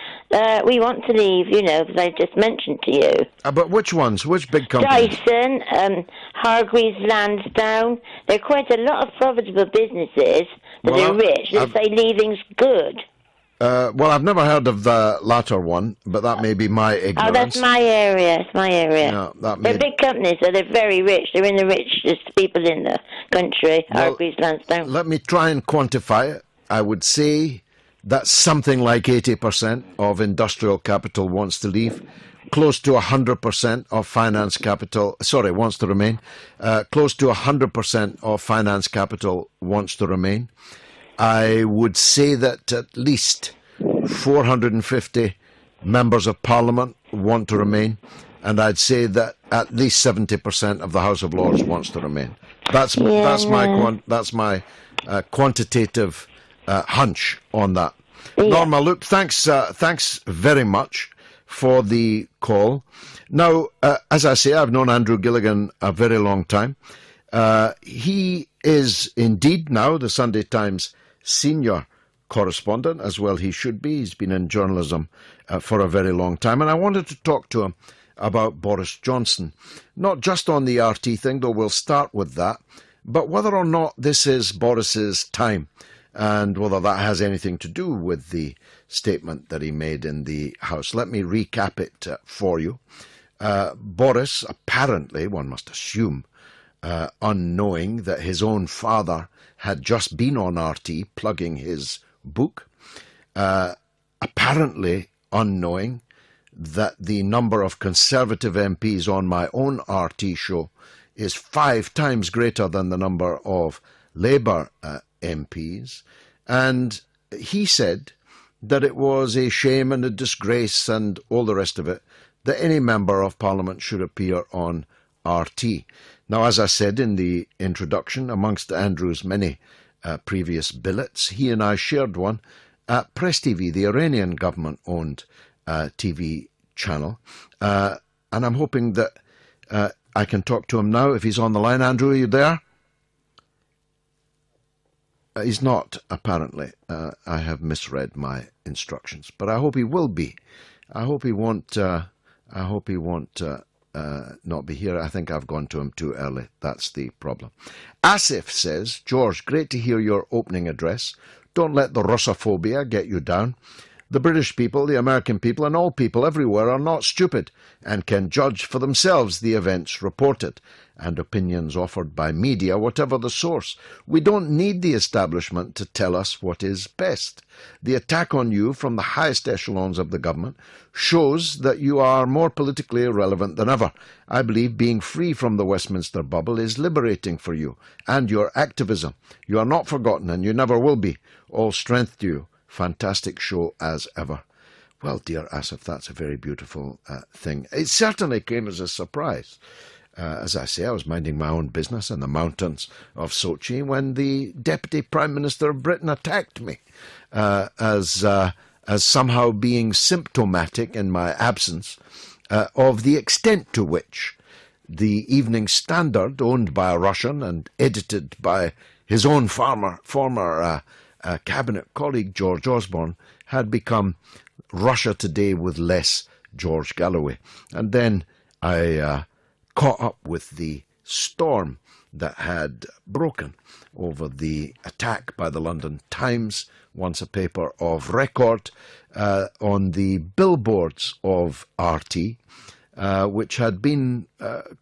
we want to leave, as I just mentioned to you. But which ones? Which big companies? Dyson, Hargreaves Lansdown. There are quite a lot of profitable businesses that are rich that say leaving's good. Well, I've never heard of the latter one, but that may be my ignorance. Oh, that's my area. It's my area. No, they're big companies, so they're very rich. They're in the richest people in the country, Hargreaves Lansdown. Let me try and quantify it. I would say that something like 80% of industrial capital wants to leave. Close to 100% of finance capital, wants to remain. Close to 100% of finance capital wants to remain. I would say that at least 450 members of Parliament want to remain, and I'd say that at least 70% of the House of Lords wants to remain. That's my quantitative hunch on that. Yeah. Norma, look, thanks very much for the call. Now, as I say, I've known Andrew Gilligan a very long time. He is indeed now the Sunday Times senior correspondent, as well he should be. He's been in journalism for a very long time, and I wanted to talk to him about Boris Johnson, not just on the RT thing, though we'll start with that, but whether or not this is Boris's time. and whether that has anything to do with the statement that he made in the House. Let me recap it for you. Boris, apparently, one must assume, unknowing that his own father had just been on RT plugging his book, apparently unknowing that the number of Conservative MPs on my own RT show is 5 times greater than the number of Labour MPs, and he said that it was a shame and a disgrace and all the rest of it that any member of Parliament should appear on RT. Now, as I said in the introduction, amongst Andrew's many previous billets, he and I shared one at Press TV, the Iranian government-owned TV channel, and I'm hoping that I can talk to him now if he's on the line. Andrew, are you there? He's not, apparently. I have misread my instructions, but I hope he will be. I hope he won't not be here. I think I've gone to him too early. That's the problem. Asif says, George, great to hear your opening address. Don't let the Russophobia get you down. The British people, the American people, and all people everywhere are not stupid and can judge for themselves the events reported and opinions offered by media, whatever the source. We don't need the establishment to tell us what is best. The attack on you from the highest echelons of the government shows that you are more politically irrelevant than ever. I believe being free from the Westminster bubble is liberating for you and your activism. You are not forgotten and you never will be. All strength to you. Fantastic show as ever. Well, dear Asif, that's a very beautiful thing. It certainly came as a surprise. As I say, I was minding my own business in the mountains of Sochi when the Deputy Prime Minister of Britain attacked me as somehow being symptomatic in my absence of the extent to which the Evening Standard, owned by a Russian and edited by his own former cabinet colleague George Osborne, had become Russia Today with less George Galloway. And then I caught up with the storm that had broken over the attack by the London Times, once a paper of record, on the billboards of RT, which had been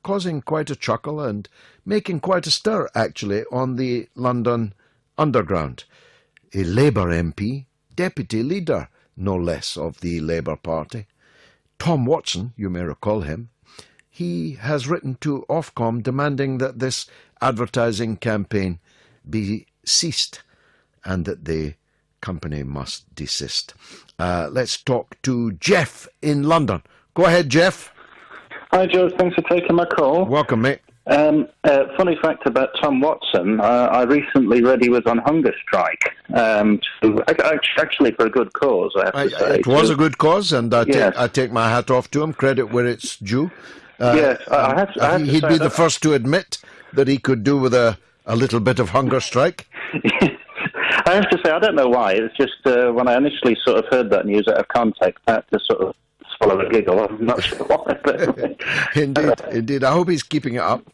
causing quite a chuckle and making quite a stir, actually, on the London Underground. A Labour MP, deputy leader, no less, of the Labour Party, Tom Watson, you may recall him, he has written to Ofcom demanding that this advertising campaign be ceased and that the company must desist. Let's talk to Jeff in London. Go ahead, Jeff. Hi, George. Thanks for taking my call. Welcome, mate. Funny fact about Tom Watson, I recently read he was on hunger strike, actually for a good cause, I have to say. It was a good cause, and I take my hat off to him, credit where it's due. Yes, I have to he'd say be the first to admit that he could do with a little bit of hunger strike. I have to say, I don't know why. It's just when I initially sort of heard that news out of context, I had to sort of swallow a giggle. I'm not sure why. But Indeed. I hope he's keeping it up.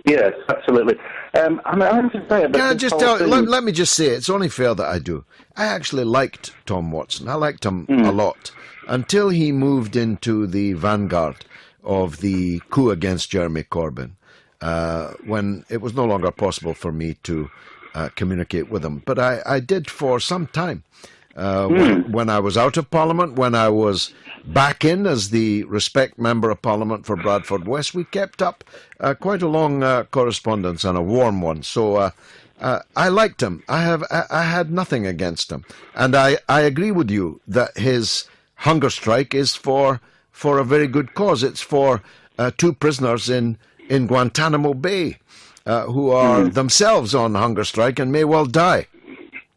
Yes, absolutely. I have to say about let me just say, it's only fair that I do. I actually liked Tom Watson. I liked him a lot until he moved into the vanguard of the coup against Jeremy Corbyn, when it was no longer possible for me to communicate with him. But I did for some time. When I was out of Parliament, when I was back in as the Respect Member of Parliament for Bradford West, we kept up quite a long correspondence and a warm one. So I liked him. I had nothing against him. And I agree with you that his hunger strike is for a very good cause. It's for 2 prisoners in Guantanamo Bay who are themselves on hunger strike and may well die.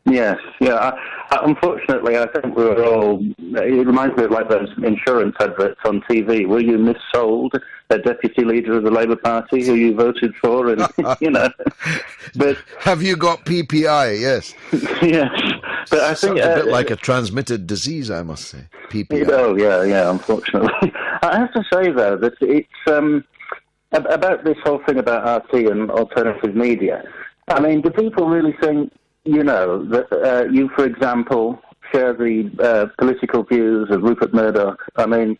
Yes, yeah. Unfortunately, I think we were all... It reminds me of like those insurance adverts on TV. Were you missold a deputy leader of the Labour Party who you voted for? And, you know... But have you got PPI? Yes. Yes. But I think... a bit like a transmitted disease, I must say. PPI. Oh, yeah, unfortunately. I have to say, though, that it's... about this whole thing about RT and alternative media. I mean, do people really think you know, that you, for example, share the political views of Rupert Murdoch, I mean,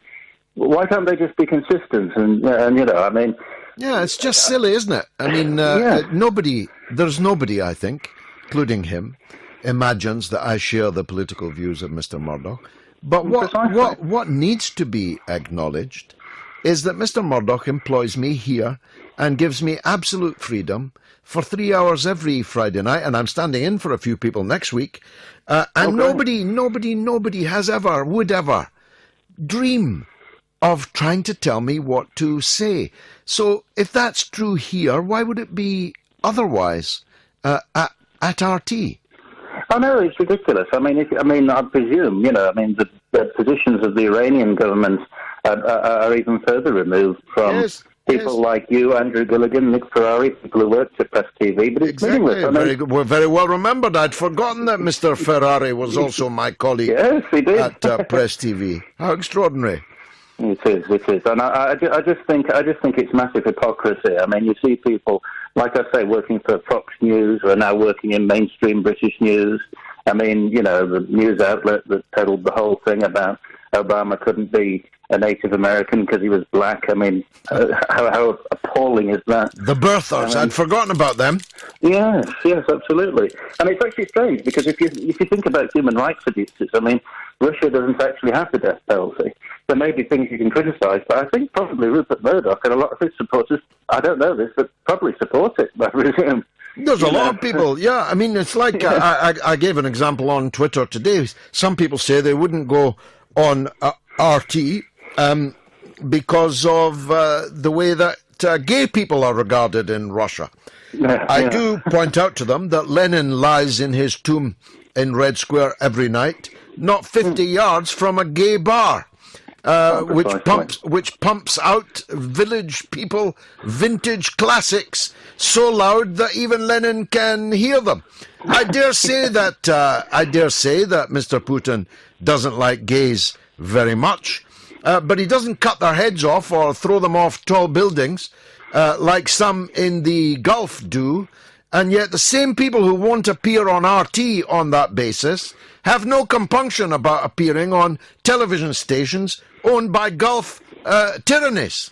why can't they just be consistent? And you know, I mean... Yeah, it's just silly, isn't it? I mean, there's nobody, I think, including him, imagines that I share the political views of Mr. Murdoch. But what needs to be acknowledged is that Mr. Murdoch employs me here and gives me absolute freedom for 3 hours every Friday night, and I'm standing in for a few people next week. And nobody has ever, would ever dream of trying to tell me what to say. So if that's true here, why would it be otherwise at RT? I know, it's ridiculous. I mean, I presume, you know, I mean, the positions of the Iranian government are even further removed from people like you, Andrew Gilligan, Nick Ferrari, people who worked at Press TV, but it's meaningless. I mean, We're very well remembered. I'd forgotten that Mr. Ferrari was also my colleague at Press TV. How extraordinary. It is, and I just think it's massive hypocrisy. I mean, you see people, like I say, working for Fox News, who are now working in mainstream British news. I mean, you know, the news outlet that peddled the whole thing about Obama couldn't be a Native American because he was black. I mean, how appalling is that? The birthers, I'd forgotten about them. Yes, absolutely. And it's actually strange because if you think about human rights abuses, I mean, Russia doesn't actually have the death penalty. There may be things you can criticise, but I think probably Rupert Murdoch and a lot of his supporters, I don't know this, but probably support it, I presume. There's a lot of people, yeah. I mean, it's like, I gave an example on Twitter today. Some people say they wouldn't go on RT because of the way that gay people are regarded in Russia. I do point out to them that Lenin lies in his tomb in Red Square every night, not 50 yards from a gay bar. Which pumps out village people vintage classics so loud that even Lenin can hear them. I dare say that Mr. Putin doesn't like gays very much, but he doesn't cut their heads off or throw them off tall buildings like some in the Gulf do. And yet the same people who won't appear on RT on that basis have no compunction about appearing on television stations owned by Gulf tyrannies.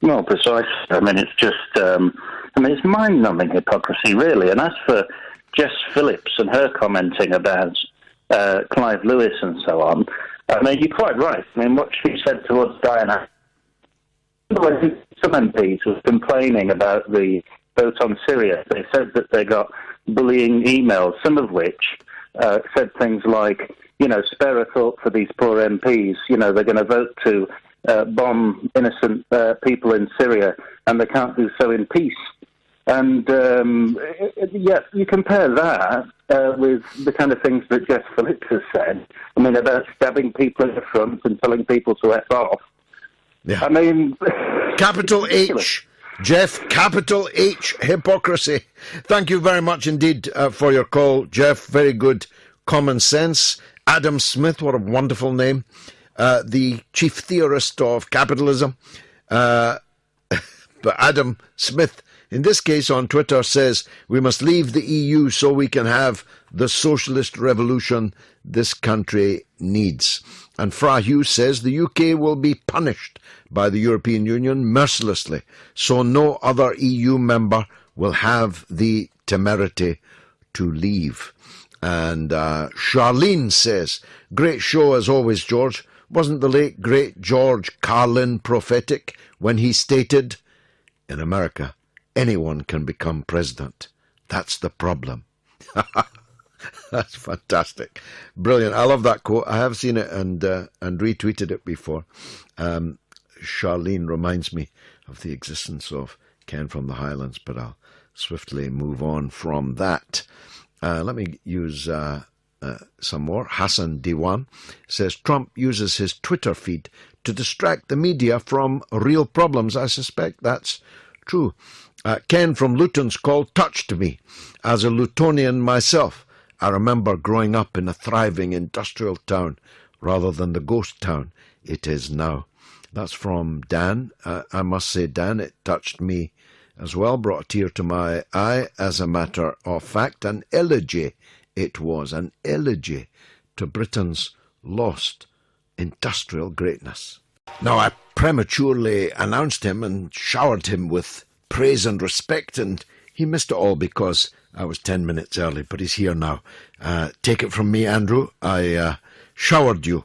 Well, precisely. I mean, it's just, it's mind-numbing hypocrisy, really. And as for Jess Phillips and her commenting about Clive Lewis and so on, I mean, you're quite right. I mean, what she said towards Diana, some MPs were complaining about the vote on Syria. They said that they got bullying emails, some of which said things like, you know, spare a thought for these poor MPs. You know, they're going to vote to bomb innocent people in Syria, and they can't do so in peace. And yet you compare that with the kind of things that Jess Phillips has said. I mean, about stabbing people in the front and telling people to F off. Yeah. I mean... Capital H. Jeff, capital H, hypocrisy. Thank you very much indeed for your call, Jeff. Very good common sense. Adam Smith, what a wonderful name. The chief theorist of capitalism. But Adam Smith, in this case on Twitter, says we must leave the EU so we can have the socialist revolution this country needs. And Fra Hughes says the UK will be punished by the European Union mercilessly, so no other EU member will have the temerity to leave. And Charlene says, great show as always, George. Wasn't the late, great George Carlin prophetic when he stated, in America, anyone can become president. That's the problem. That's fantastic. Brilliant. I love that quote. I have seen it and retweeted it before. Charlene reminds me of the existence of Ken from the Highlands, but I'll swiftly move on from that. Let me use some more. Hassan Diwan says Trump uses his Twitter feed to distract the media from real problems. I suspect that's true. Ken from Luton's call touched me. As a Lutonian myself, I remember growing up in a thriving industrial town rather than the ghost town it is now. That's from Dan. I must say, Dan, it touched me as well, brought a tear to my eye. As a matter of fact, an elegy it was, an elegy to Britain's lost industrial greatness. Now, I prematurely announced him and showered him with praise and respect, and he missed it all because I was 10 minutes early, but he's here now. Take it from me, Andrew. I showered you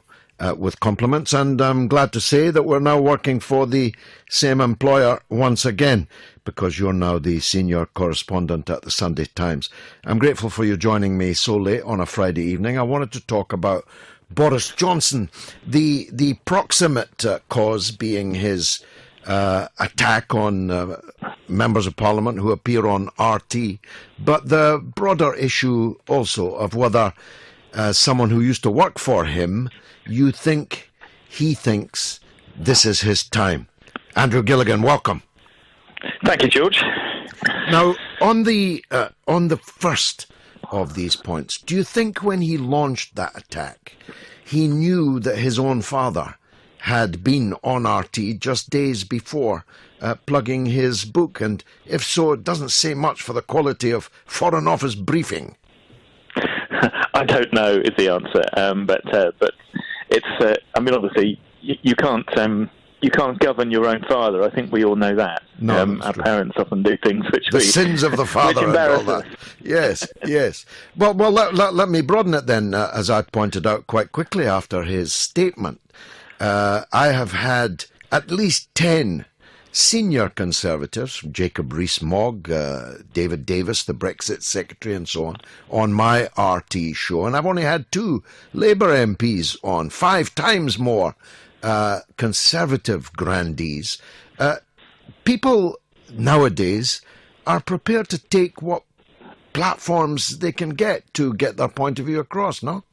with compliments, and I'm glad to say that we're now working for the same employer once again, because you're now the senior correspondent at the Sunday Times. I'm grateful for you joining me so late on a Friday evening. I wanted to talk about Boris Johnson, the proximate cause being his attack on members of Parliament who appear on RT, but the broader issue also of whether someone who used to work for him, he thinks this is his time. Andrew Gilligan, welcome. Thank you, George. Now, on the first of these points, do you think when he launched that attack, he knew that his own father had been on RT just days before plugging his book? And if so, it doesn't say much for the quality of Foreign Office briefing. I don't know is the answer, but it's. I mean, obviously, you can't govern your own father. I think we all know that. No, our parents often do things which the sins of the father and all that. Yes, yes. Well, let me broaden it then, as I pointed out quite quickly after his statement. I have had at least 10 senior Conservatives, Jacob Rees-Mogg, David Davis, the Brexit Secretary, and so on my RT show. And I've only had 2 Labour MPs on, 5 times more Conservative grandees. People nowadays are prepared to take what platforms they can get to get their point of view across, no?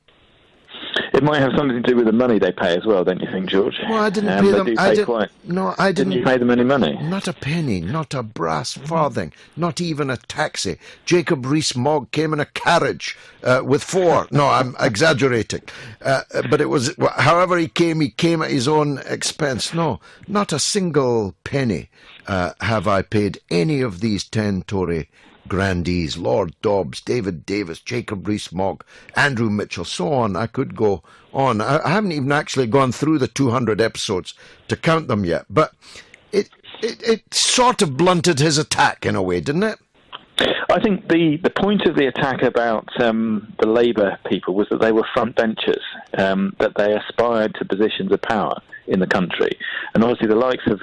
It might have something to do with the money they pay as well, don't you think, George? Well, I didn't pay them. Didn't you pay them any money? Not a penny, not a brass farthing, not even a taxi. Jacob Rees-Mogg came in a carriage with 4. No, I'm exaggerating. But it was, however he came at his own expense. No, not a single penny have I paid any of these 10 Tory grandees, Lord Dobbs, David Davis, Jacob Rees-Mogg, Andrew Mitchell, so on. I could go on. I haven't even actually gone through the 200 episodes to count them yet, but it sort of blunted his attack in a way, didn't it? I think the point of the attack about the Labour people was that they were front benchers, that they aspired to positions of power in the country. And obviously the likes of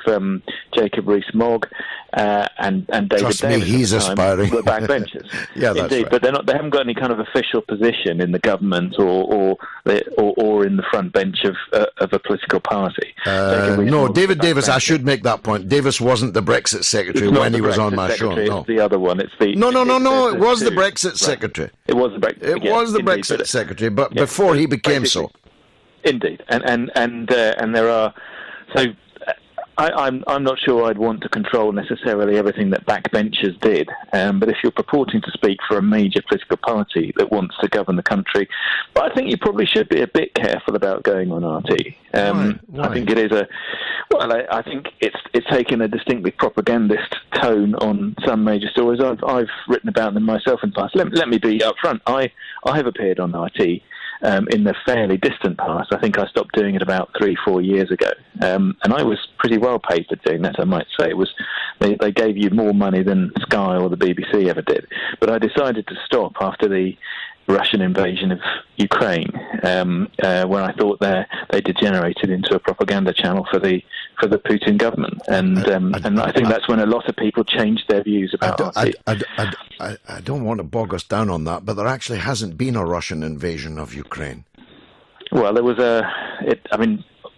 Jacob Rees-Mogg and David Trust me, Davis he's aspiring. were backbenchers. Yeah, that's indeed, right. But they haven't got any kind of official position in the government or in the front bench of a political party. No, David Davis, I should make that point. Davis wasn't the Brexit Secretary when he was on my show. No, it's the other one. It's the No, it was the Brexit Secretary. It was the Brexit. It was the Brexit Secretary, but before he became so. Indeed, and there are. So I'm not sure I'd want to control necessarily everything that backbenchers did. But if you're purporting to speak for a major political party that wants to govern the country, but I think you probably should be a bit careful about going on RT. Why? I think it is I think it's taken a distinctly propagandist tone on some major stories. I've written about them myself in the past. Let me be upfront. I have appeared on RT. In the fairly distant past. I think I stopped doing it about 3-4 years ago. And I was pretty well paid for doing that, I might say. It was they gave you more money than Sky or the BBC ever did. But I decided to stop after the Russian invasion of Ukraine, where I thought they degenerated into a propaganda channel for the Putin government, and I think that's when a lot of people changed their views about RT. I don't want to bog us down on that, but there actually hasn't been a Russian invasion of Ukraine. Well, there was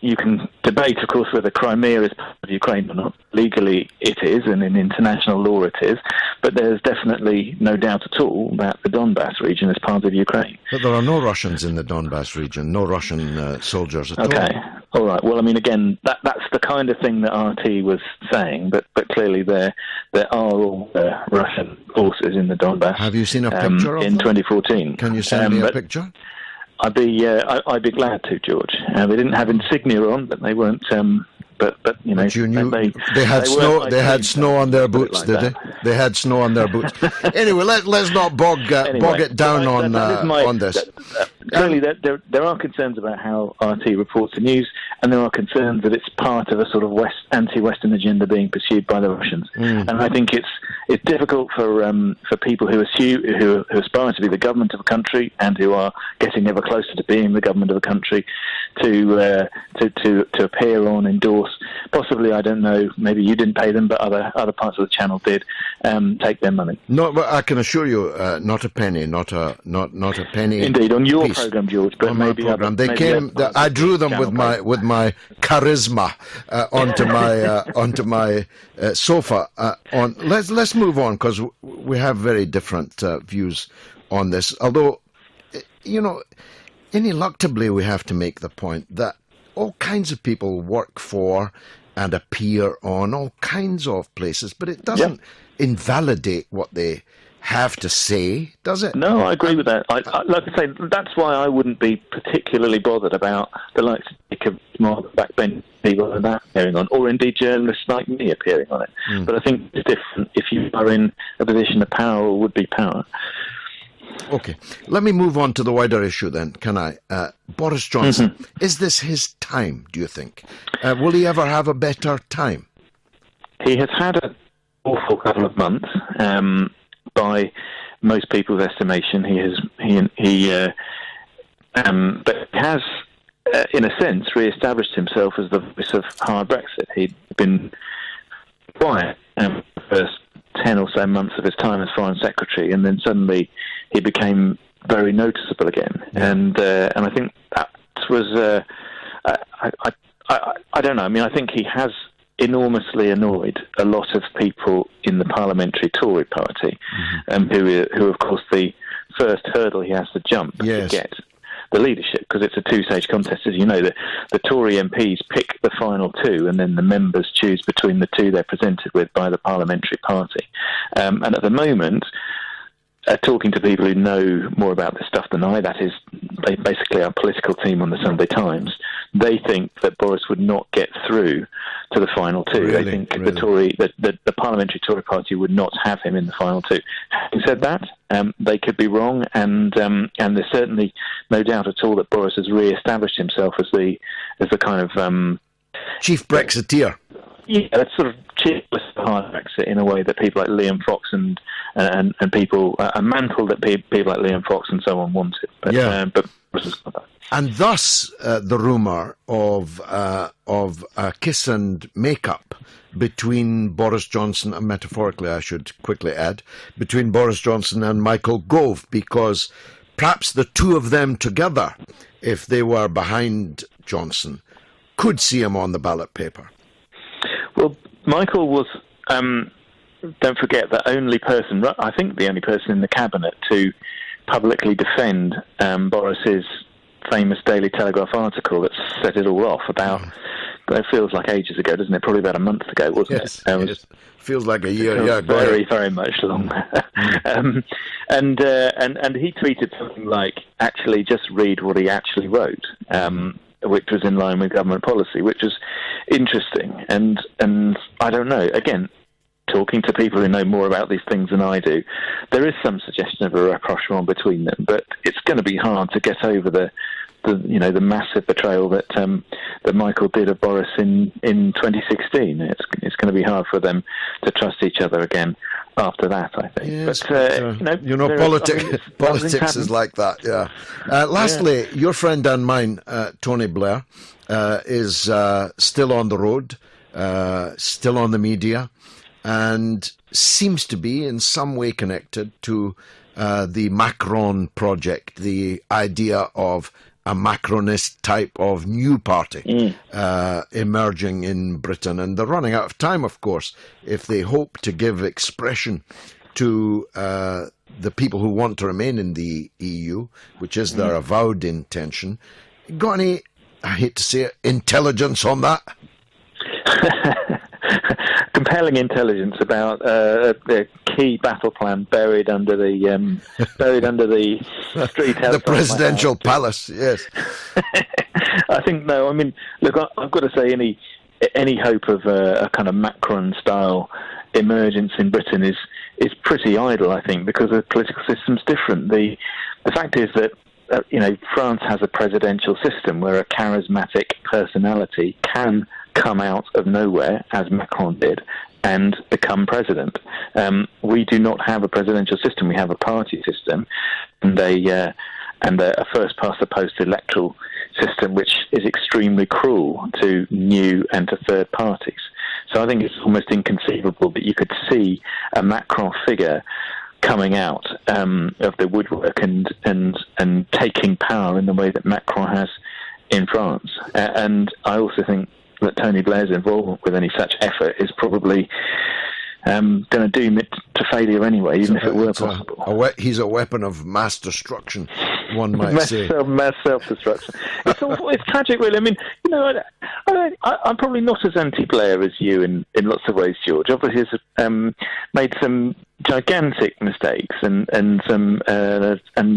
you can debate, of course, whether Crimea is part of Ukraine or not. Legally, it is, and in international law, it is. But there's definitely no doubt at all that the Donbass region is part of Ukraine. But there are no Russians in the Donbass region, no Russian soldiers at all. Okay, all right. Well, I mean, again, that's the kind of thing that RT was saying, but clearly there are all Russian forces in the Donbass. Have you seen a picture of in them? 2014? Can you send me a picture? I'd be glad to, George. They didn't have insignia on, but they weren't But you know, but you knew they had snow. They had snow on their boots, did they? They had snow on their boots. Anyway, let's not bog it down on this. Clearly, there are concerns about how RT reports the news, and there are concerns that it's part of a sort of anti-Western agenda being pursued by the Russians. And I think it's difficult for people who aspire to be the government of a country and who are getting ever closer to being the government of a country to appear on, endorse. Possibly, I don't know. Maybe you didn't pay them, but other parts of the channel did take their money. No, but I can assure you, not a penny, not a penny. Indeed, on your program, George, but on maybe my program. They came. I drew them with my charisma onto my sofa. Let's move on, because we have very different views on this. Although, ineluctably, we have to make the point that all kinds of people work for and appear on all kinds of places, but it doesn't invalidate what they have to say, does it? No, I agree with that. Like I say, that's why I wouldn't be particularly bothered about the likes of more backbench people and that appearing on, or indeed journalists like me appearing on it. But I think it's different if you are in a position of power or would-be power. Okay, let me move on to the wider issue then, can I? Boris Johnson, is this his time, do you think? Will he ever have a better time? He has had an awful couple of months. By most people's estimation, but he has, in a sense, re-established himself as the voice of hard Brexit. He'd been quiet the first 10 or so months of his time as Foreign Secretary, and then suddenly he became very noticeable again. And I think that was I don't know. I mean, I think he has enormously annoyed a lot of people in the parliamentary Tory party, who of course the first hurdle he has to jump to get the leadership, because it's a two-stage contest, as you know. The Tory MPs pick the final two, and then the members choose between the two they're presented with by the parliamentary party. And at the moment, talking to people who know more about this stuff than I, that is basically our political team on the Sunday Times, they think that Boris would not get through to the final two. They think the parliamentary Tory party would not have him in the final two. Having said that, they could be wrong, and there's certainly no doubt at all that Boris has re-established himself as the kind of chief Brexiteer. Yeah, that's sort of cheerless hard Brexit in a way that people like Liam Fox and people a mantle that people like Liam Fox and so on wanted. But Boris has got that. And thus, the rumour of a kiss and make-up between Boris Johnson, and metaphorically I should quickly add, between Boris Johnson and Michael Gove, because perhaps the two of them together, if they were behind Johnson, could see him on the ballot paper. Well, Michael was, don't forget, the only person in the cabinet to publicly defend Boris's famous Daily Telegraph article that set it all off about, it feels like ages ago, doesn't it? Probably about a month ago, wasn't it? Yes. Feels like a year. Yeah, very, very much longer. And he tweeted something like, actually, just read what he actually wrote, which was in line with government policy, which was interesting. And I don't know, again, talking to people who know more about these things than I do, there is some suggestion of a rapprochement between them, but it's going to be hard to get over the massive betrayal that Michael did of Boris in 2016. It's going to be hard for them to trust each other again after that, I think. Yes, politics is like that. Yeah. Lastly, your friend and mine, Tony Blair, is still on the road, still on the media, and seems to be in some way connected to the Macron project, the idea of a Macronist type of new party emerging in Britain. And they're running out of time, of course, if they hope to give expression to the people who want to remain in the EU, which is their avowed intention. Got any, I hate to say it, intelligence on that? Compelling intelligence about the key battle plan buried under the street outside the presidential palace. Yes, I think no. I mean, look, I've got to say, any hope of a kind of Macron-style emergence in Britain is pretty idle, I think, because the political system's different. The fact is that France has a presidential system where a charismatic personality can come out of nowhere, as Macron did, and become president. We do not have a presidential system. We have a party system, and a first-past-the-post electoral system, which is extremely cruel to new and to third parties. So I think it's almost inconceivable that you could see a Macron figure coming out of the woodwork and taking power in the way that Macron has in France. And I also think that Tony Blair's involvement with any such effort is probably going to doom it to failure anyway, even if it were possible. He's a weapon of mass destruction, one might say. Mass self-destruction. It's tragic, really. I mean, I'm probably not as anti-Blair as you in lots of ways, George. Obviously, he's made some gigantic mistakes and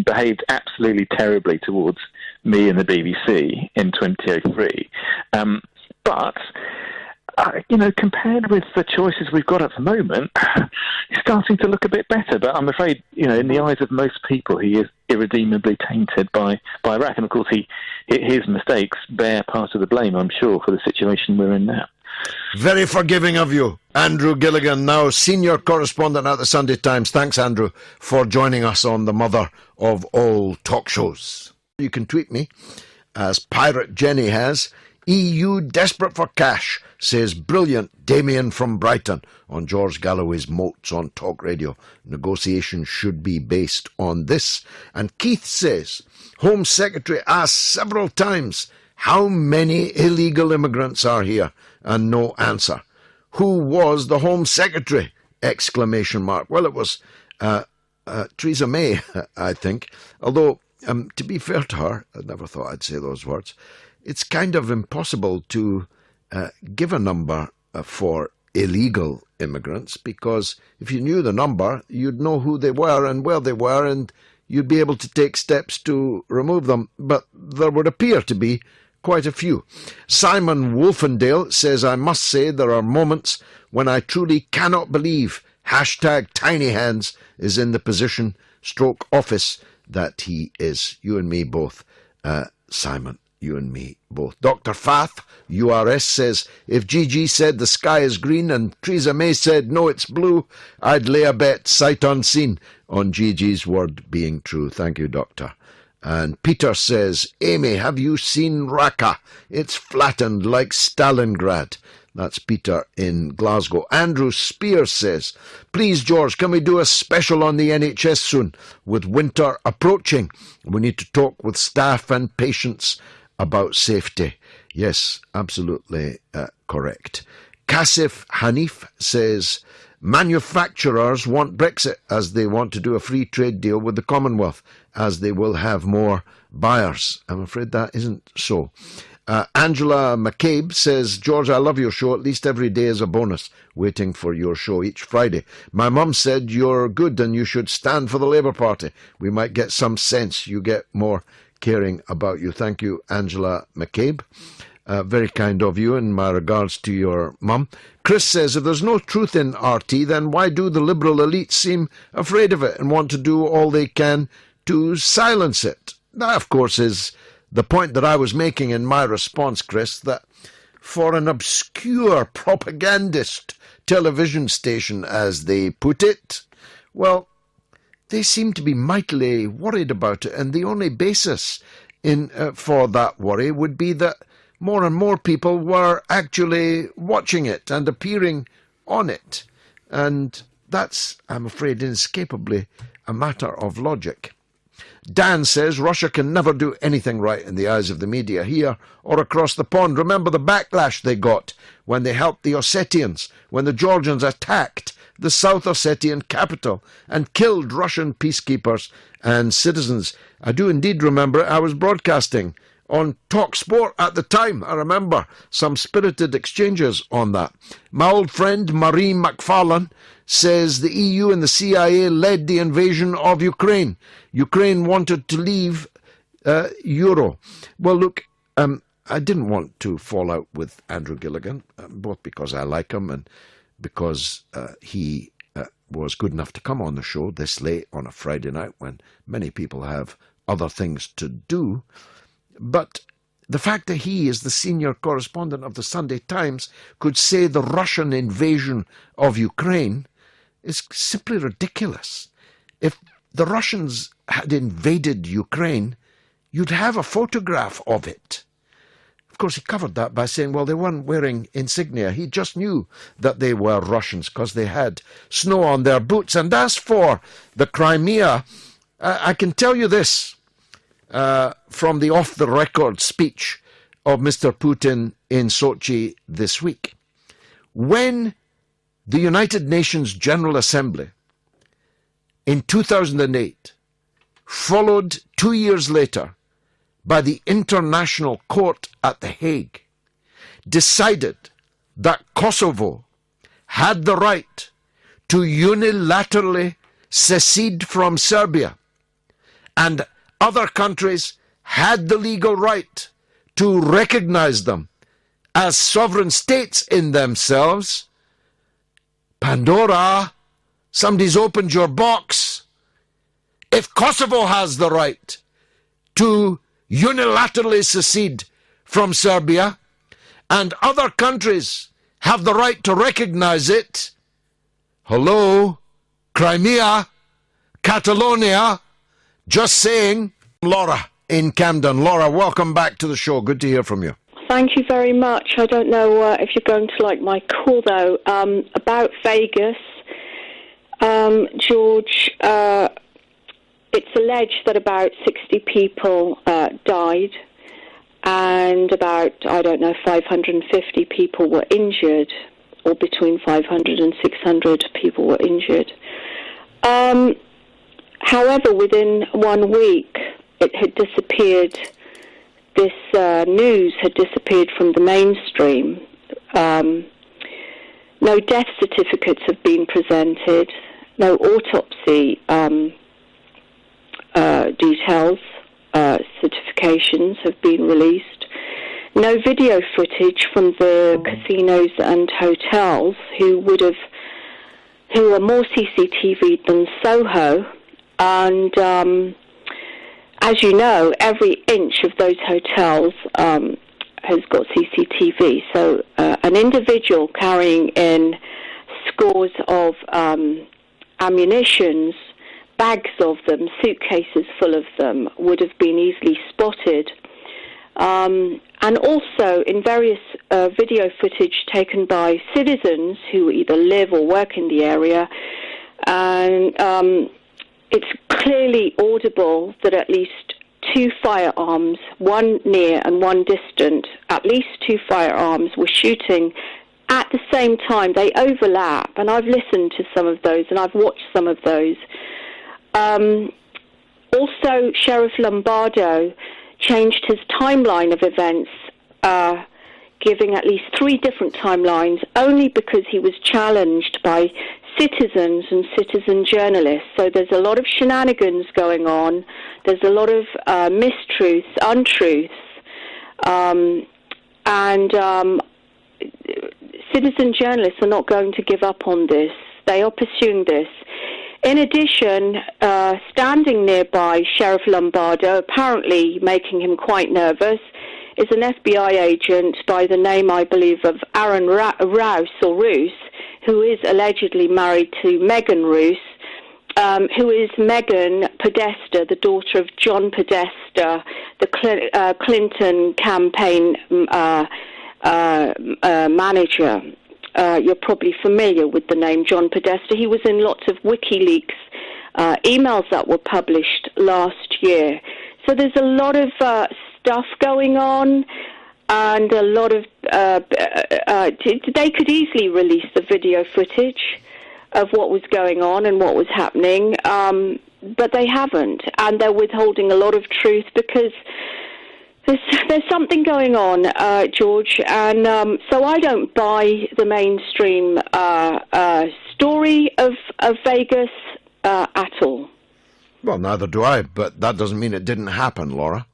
behaved absolutely terribly towards me and the BBC in 2003. But compared with the choices we've got at the moment, it's starting to look a bit better. But I'm afraid, in the eyes of most people, he is irredeemably tainted by Iraq. And of course, his mistakes bear part of the blame, I'm sure, for the situation we're in now. Very forgiving of you, Andrew Gilligan, now senior correspondent at the Sunday Times. Thanks, Andrew, for joining us on the mother of all talk shows. You can tweet me, as Pirate Jenny has. EU desperate for cash, says brilliant Damien from Brighton on George Galloway's Moats on Talk Radio. Negotiations should be based on this. And Keith says, Home Secretary asked several times, how many illegal immigrants are here? And no answer. Who was the Home Secretary? Exclamation mark. Well, it was Theresa May, I think. Although, to be fair to her, I never thought I'd say those words. It's kind of impossible to give a number for illegal immigrants, because if you knew the number, you'd know who they were and where they were, and you'd be able to take steps to remove them. But there would appear to be quite a few. Simon Wolfendale says, I must say there are moments when I truly cannot believe #TinyHands is in the position / office that he is. You and me both, Simon. You and me both. Dr. Fath, URS, says, if Gigi said the sky is green and Theresa May said no, it's blue, I'd lay a bet sight unseen on Gigi's word being true. Thank you, Doctor. And Peter says, Amy, have you seen Raqqa? It's flattened like Stalingrad. That's Peter in Glasgow. Andrew Spears says, please, George, can we do a special on the NHS soon? With winter approaching, we need to talk with staff and patients about safety. Yes, absolutely correct. Kasif Hanif says, manufacturers want Brexit as they want to do a free trade deal with the Commonwealth, as they will have more buyers. I'm afraid that isn't so. Angela McCabe says, George, I love your show. At least every day is a bonus. Waiting for your show each Friday. My mum said you're good and you should stand for the Labour Party. We might get some sense. You get more caring about you. Thank you, Angela McCabe. Very kind of you, and my regards to your mum. Chris says, if there's no truth in RT, then why do the liberal elites seem afraid of it and want to do all they can to silence it? That, of course, is the point that I was making in my response, Chris, that for an obscure propagandist television station, as they put it, well, they seem to be mightily worried about it, and the only basis for that worry would be that more and more people were actually watching it and appearing on it. And that's, I'm afraid, inescapably a matter of logic. Dan says Russia can never do anything right in the eyes of the media here or across the pond. Remember the backlash they got when they helped the Ossetians, when the Georgians attacked the South Ossetian capital and killed Russian peacekeepers and citizens. I do indeed remember it. I was broadcasting on Talk Sport at the time. I remember some spirited exchanges on that. My old friend Marie McFarlane says the EU and the CIA led the invasion of Ukraine. Ukraine wanted to leave Euro. Well, look, I didn't want to fall out with Andrew Gilligan, both because I like him and because he was good enough to come on the show this late on a Friday night when many people have other things to do. But the fact that he is the senior correspondent of the Sunday Times could say the Russian invasion of Ukraine is simply ridiculous. If the Russians had invaded Ukraine, you'd have a photograph of it. Of course, he covered that by saying, well, they weren't wearing insignia. He just knew that they were Russians because they had snow on their boots. And as for the Crimea, I can tell you this from the off-the-record speech of Mr. Putin in Sochi this week. When the United Nations General Assembly in 2008, followed 2 years later by the International Court at The Hague, decided that Kosovo had the right to unilaterally secede from Serbia, and other countries had the legal right to recognize them as sovereign states in themselves. Pandora, somebody's opened your box. If Kosovo has the right to unilaterally secede from Serbia, and other countries have the right to recognize it, hello, Crimea, Catalonia, just saying. Laura in Camden. Laura, welcome back to the show. Good to hear from you. Thank you very much. I don't know if you're going to like my call, though. About Vegas, George, it's alleged that about 60 people died and about, 550 people were injured, or between 500 and 600 people were injured. However, within 1 week, it had disappeared. This news had disappeared from the mainstream. No death certificates have been presented. No autopsy details, certifications have been released. No video footage from the casinos and hotels, who are more CCTV'd than Soho. And as you know, every inch of those hotels has got CCTV. So an individual carrying in scores of ammunitions, bags of them, suitcases full of them, would have been easily spotted. And also in various video footage taken by citizens who either live or work in the area, and it's clearly audible that at least 2 firearms, one near and one distant, at least 2 firearms were shooting at the same time. They overlap, and I've listened to some of those and I've watched some of those. Also, Sheriff Lombardo changed his timeline of events, giving at least 3 different timelines, only because he was challenged by citizens and citizen journalists. So there's a lot of shenanigans going on. There's a lot of mistruths, untruths, and citizen journalists are not going to give up on this. They are pursuing this. In addition, standing nearby Sheriff Lombardo, apparently making him quite nervous, is an FBI agent by the name, I believe, of Aaron Rouse, who is allegedly married to Megan Roos, who is Megan Podesta, the daughter of John Podesta, the Clinton campaign manager. You're probably familiar with the name John Podesta. He was in lots of WikiLeaks emails that were published last year. So there's a lot of stuff going on, and a lot of they could easily release the video footage of what was going on and what was happening, but they haven't, and they're withholding a lot of truth because there's something going on, George, and so I don't buy the mainstream story of Vegas at all. Well, neither do I, but that doesn't mean it didn't happen, Laura.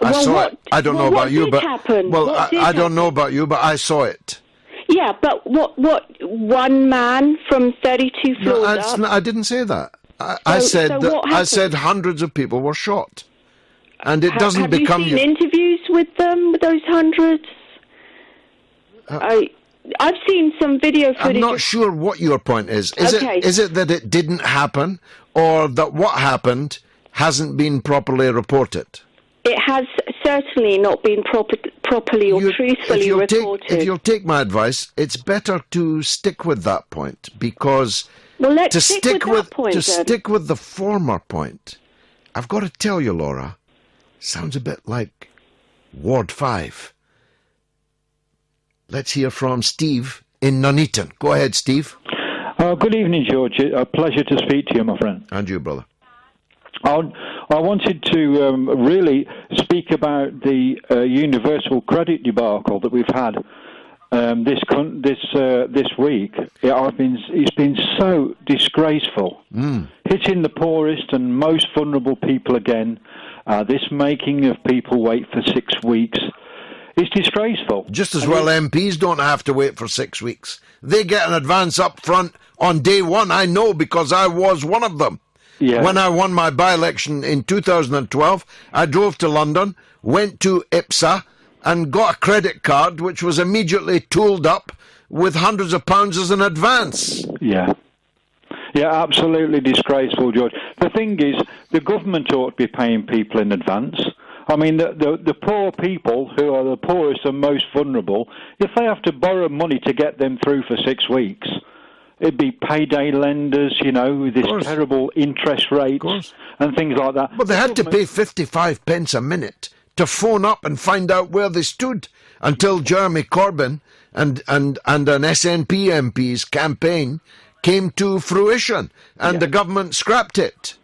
I saw it. I don't know about you, but happen? well, I don't know about you, but I saw it. Yeah, but what? One man from 32 floors up? I didn't say that. I said hundreds of people were shot, and it doesn't become. Have you seen interviews with them, with those hundreds? I've seen some video footage. I'm not sure what your point is. Is it that it didn't happen, or that what happened hasn't been properly reported? It has certainly not been properly or truthfully reported. If you'll take my advice, it's better to stick with that point, because let's stick with the former point, I've got to tell you, Laura, sounds a bit like Ward 5. Let's hear from Steve in Nuneaton. Go ahead, Steve. Good evening, George. A pleasure to speak to you, my friend. And you, brother. I wanted to really speak about the universal credit debacle that we've had this week. It's been so disgraceful, hitting the poorest and most vulnerable people again. This making of people wait for 6 weeks. It's disgraceful. Just as well MPs don't have to wait for 6 weeks. They get an advance up front on day one. I know, because I was one of them. Yeah. When I won my by-election in 2012, I drove to London, went to IPSA, and got a credit card which was immediately tooled up with hundreds of pounds as an advance. Yeah. Yeah, absolutely disgraceful, George. The thing is, the government ought to be paying people in advance. I mean, the poor people who are the poorest and most vulnerable, if they have to borrow money to get them through for 6 weeks, it'd be payday lenders, with this terrible interest rates and things like that. But they had to pay 55 pence a minute to phone up and find out where they stood until Jeremy Corbyn and an SNP MP's campaign came to fruition, and the government scrapped it.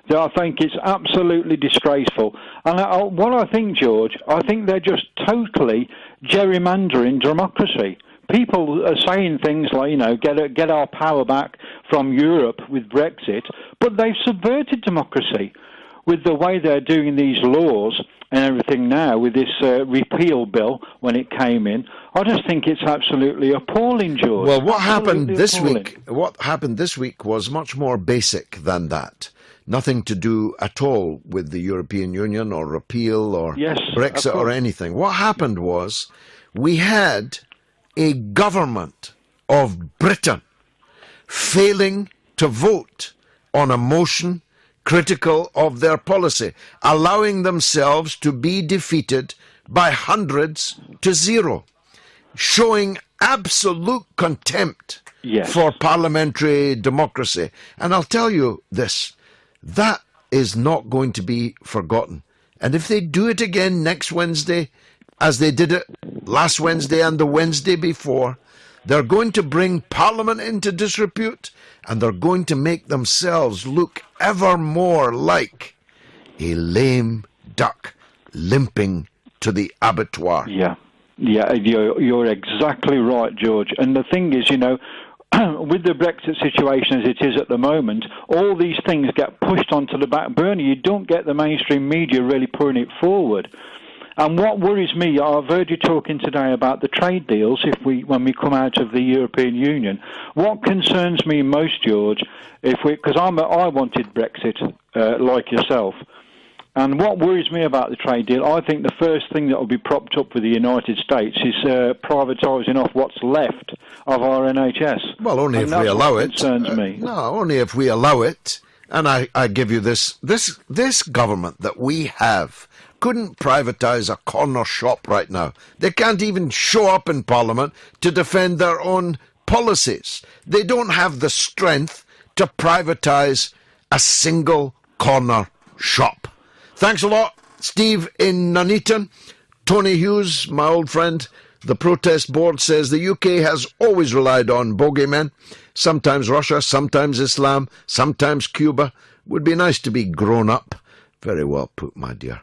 I think it's absolutely disgraceful. And what I think, George, I think they're just totally gerrymandering democracy. People are saying things like, get our power back from Europe with Brexit, but they've subverted democracy with the way they're doing these laws and everything now with this repeal bill when it came in. I just think it's absolutely appalling, George. Well, what happened this week was much more basic than that. Nothing to do at all with the European Union or repeal or Brexit or anything. What happened was we had a government of Britain failing to vote on a motion critical of their policy, allowing themselves to be defeated by hundreds to zero, showing absolute contempt for parliamentary democracy. And I'll tell you this, that is not going to be forgotten. And if they do it again next Wednesday, as they did it last Wednesday and the Wednesday before, they're going to bring Parliament into disrepute, and they're going to make themselves look ever more like a lame duck limping to the abattoir. Yeah, you're exactly right, George. And the thing is, with the Brexit situation as it is at the moment, all these things get pushed onto the back burner. You don't get the mainstream media really putting it forward. And what worries me, I've heard you talking today about the trade deals when we come out of the European Union. What concerns me most, George, because I wanted Brexit like yourself, and what worries me about the trade deal, I think the first thing that will be propped up for the United States is privatising off what's left of our NHS. Well, only if we allow it. Concerns me. No, only if we allow it. And I give you this government that we have couldn't privatise a corner shop right now. They can't even show up in Parliament to defend their own policies. They don't have the strength to privatise a single corner shop. Thanks a lot, Steve in Nuneaton. Tony Hughes, my old friend, the protest board says the UK has always relied on bogeymen. Sometimes Russia, sometimes Islam, sometimes Cuba. Would be nice to be grown up. Very well put, my dear.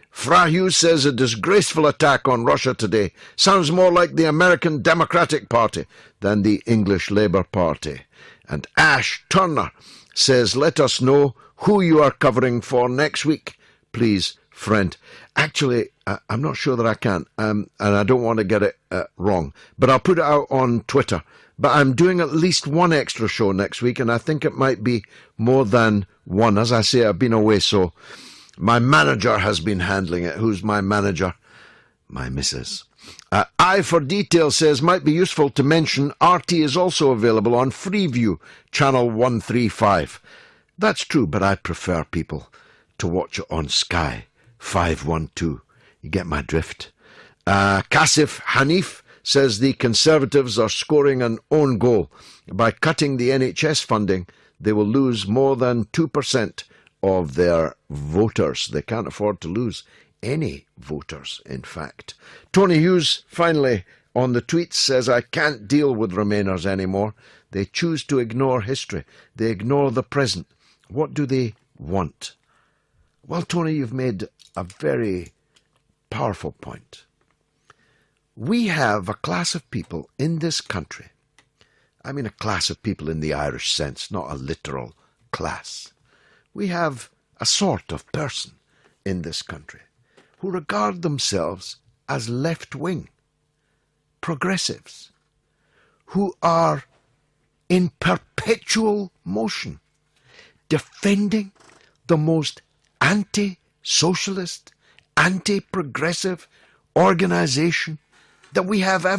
Fra Hughes says a disgraceful attack on Russia today sounds more like the American Democratic Party than the English Labour Party. And Ash Turner says, let us know who you are covering for next week. Please friend. Actually, I'm not sure that I can, and I don't want to get it wrong, but I'll put it out on Twitter. But I'm doing at least one extra show next week, and I think it might be more than one. As I say, I've been away, so my manager has been handling it. Who's my manager? My missus. I for Detail says, might be useful to mention RT is also available on Freeview, channel 135. That's true, but I prefer people to watch it on Sky 512. You get my drift. Kasif Hanif says the Conservatives are scoring an own goal. By cutting the NHS funding, they will lose more than 2% of their voters. They can't afford to lose any voters, in fact. Tony Hughes, finally, on the tweets says, I can't deal with Remainers anymore. They choose to ignore history. They ignore the present. What do they want? Well, Tony, you've made a very powerful point. We have a class of people in this country. I mean a class of people in the Irish sense, not a literal class. We have a sort of person in this country who regard themselves as left-wing progressives, who are in perpetual motion, defending the most anti-socialist, anti-progressive organization that we have ever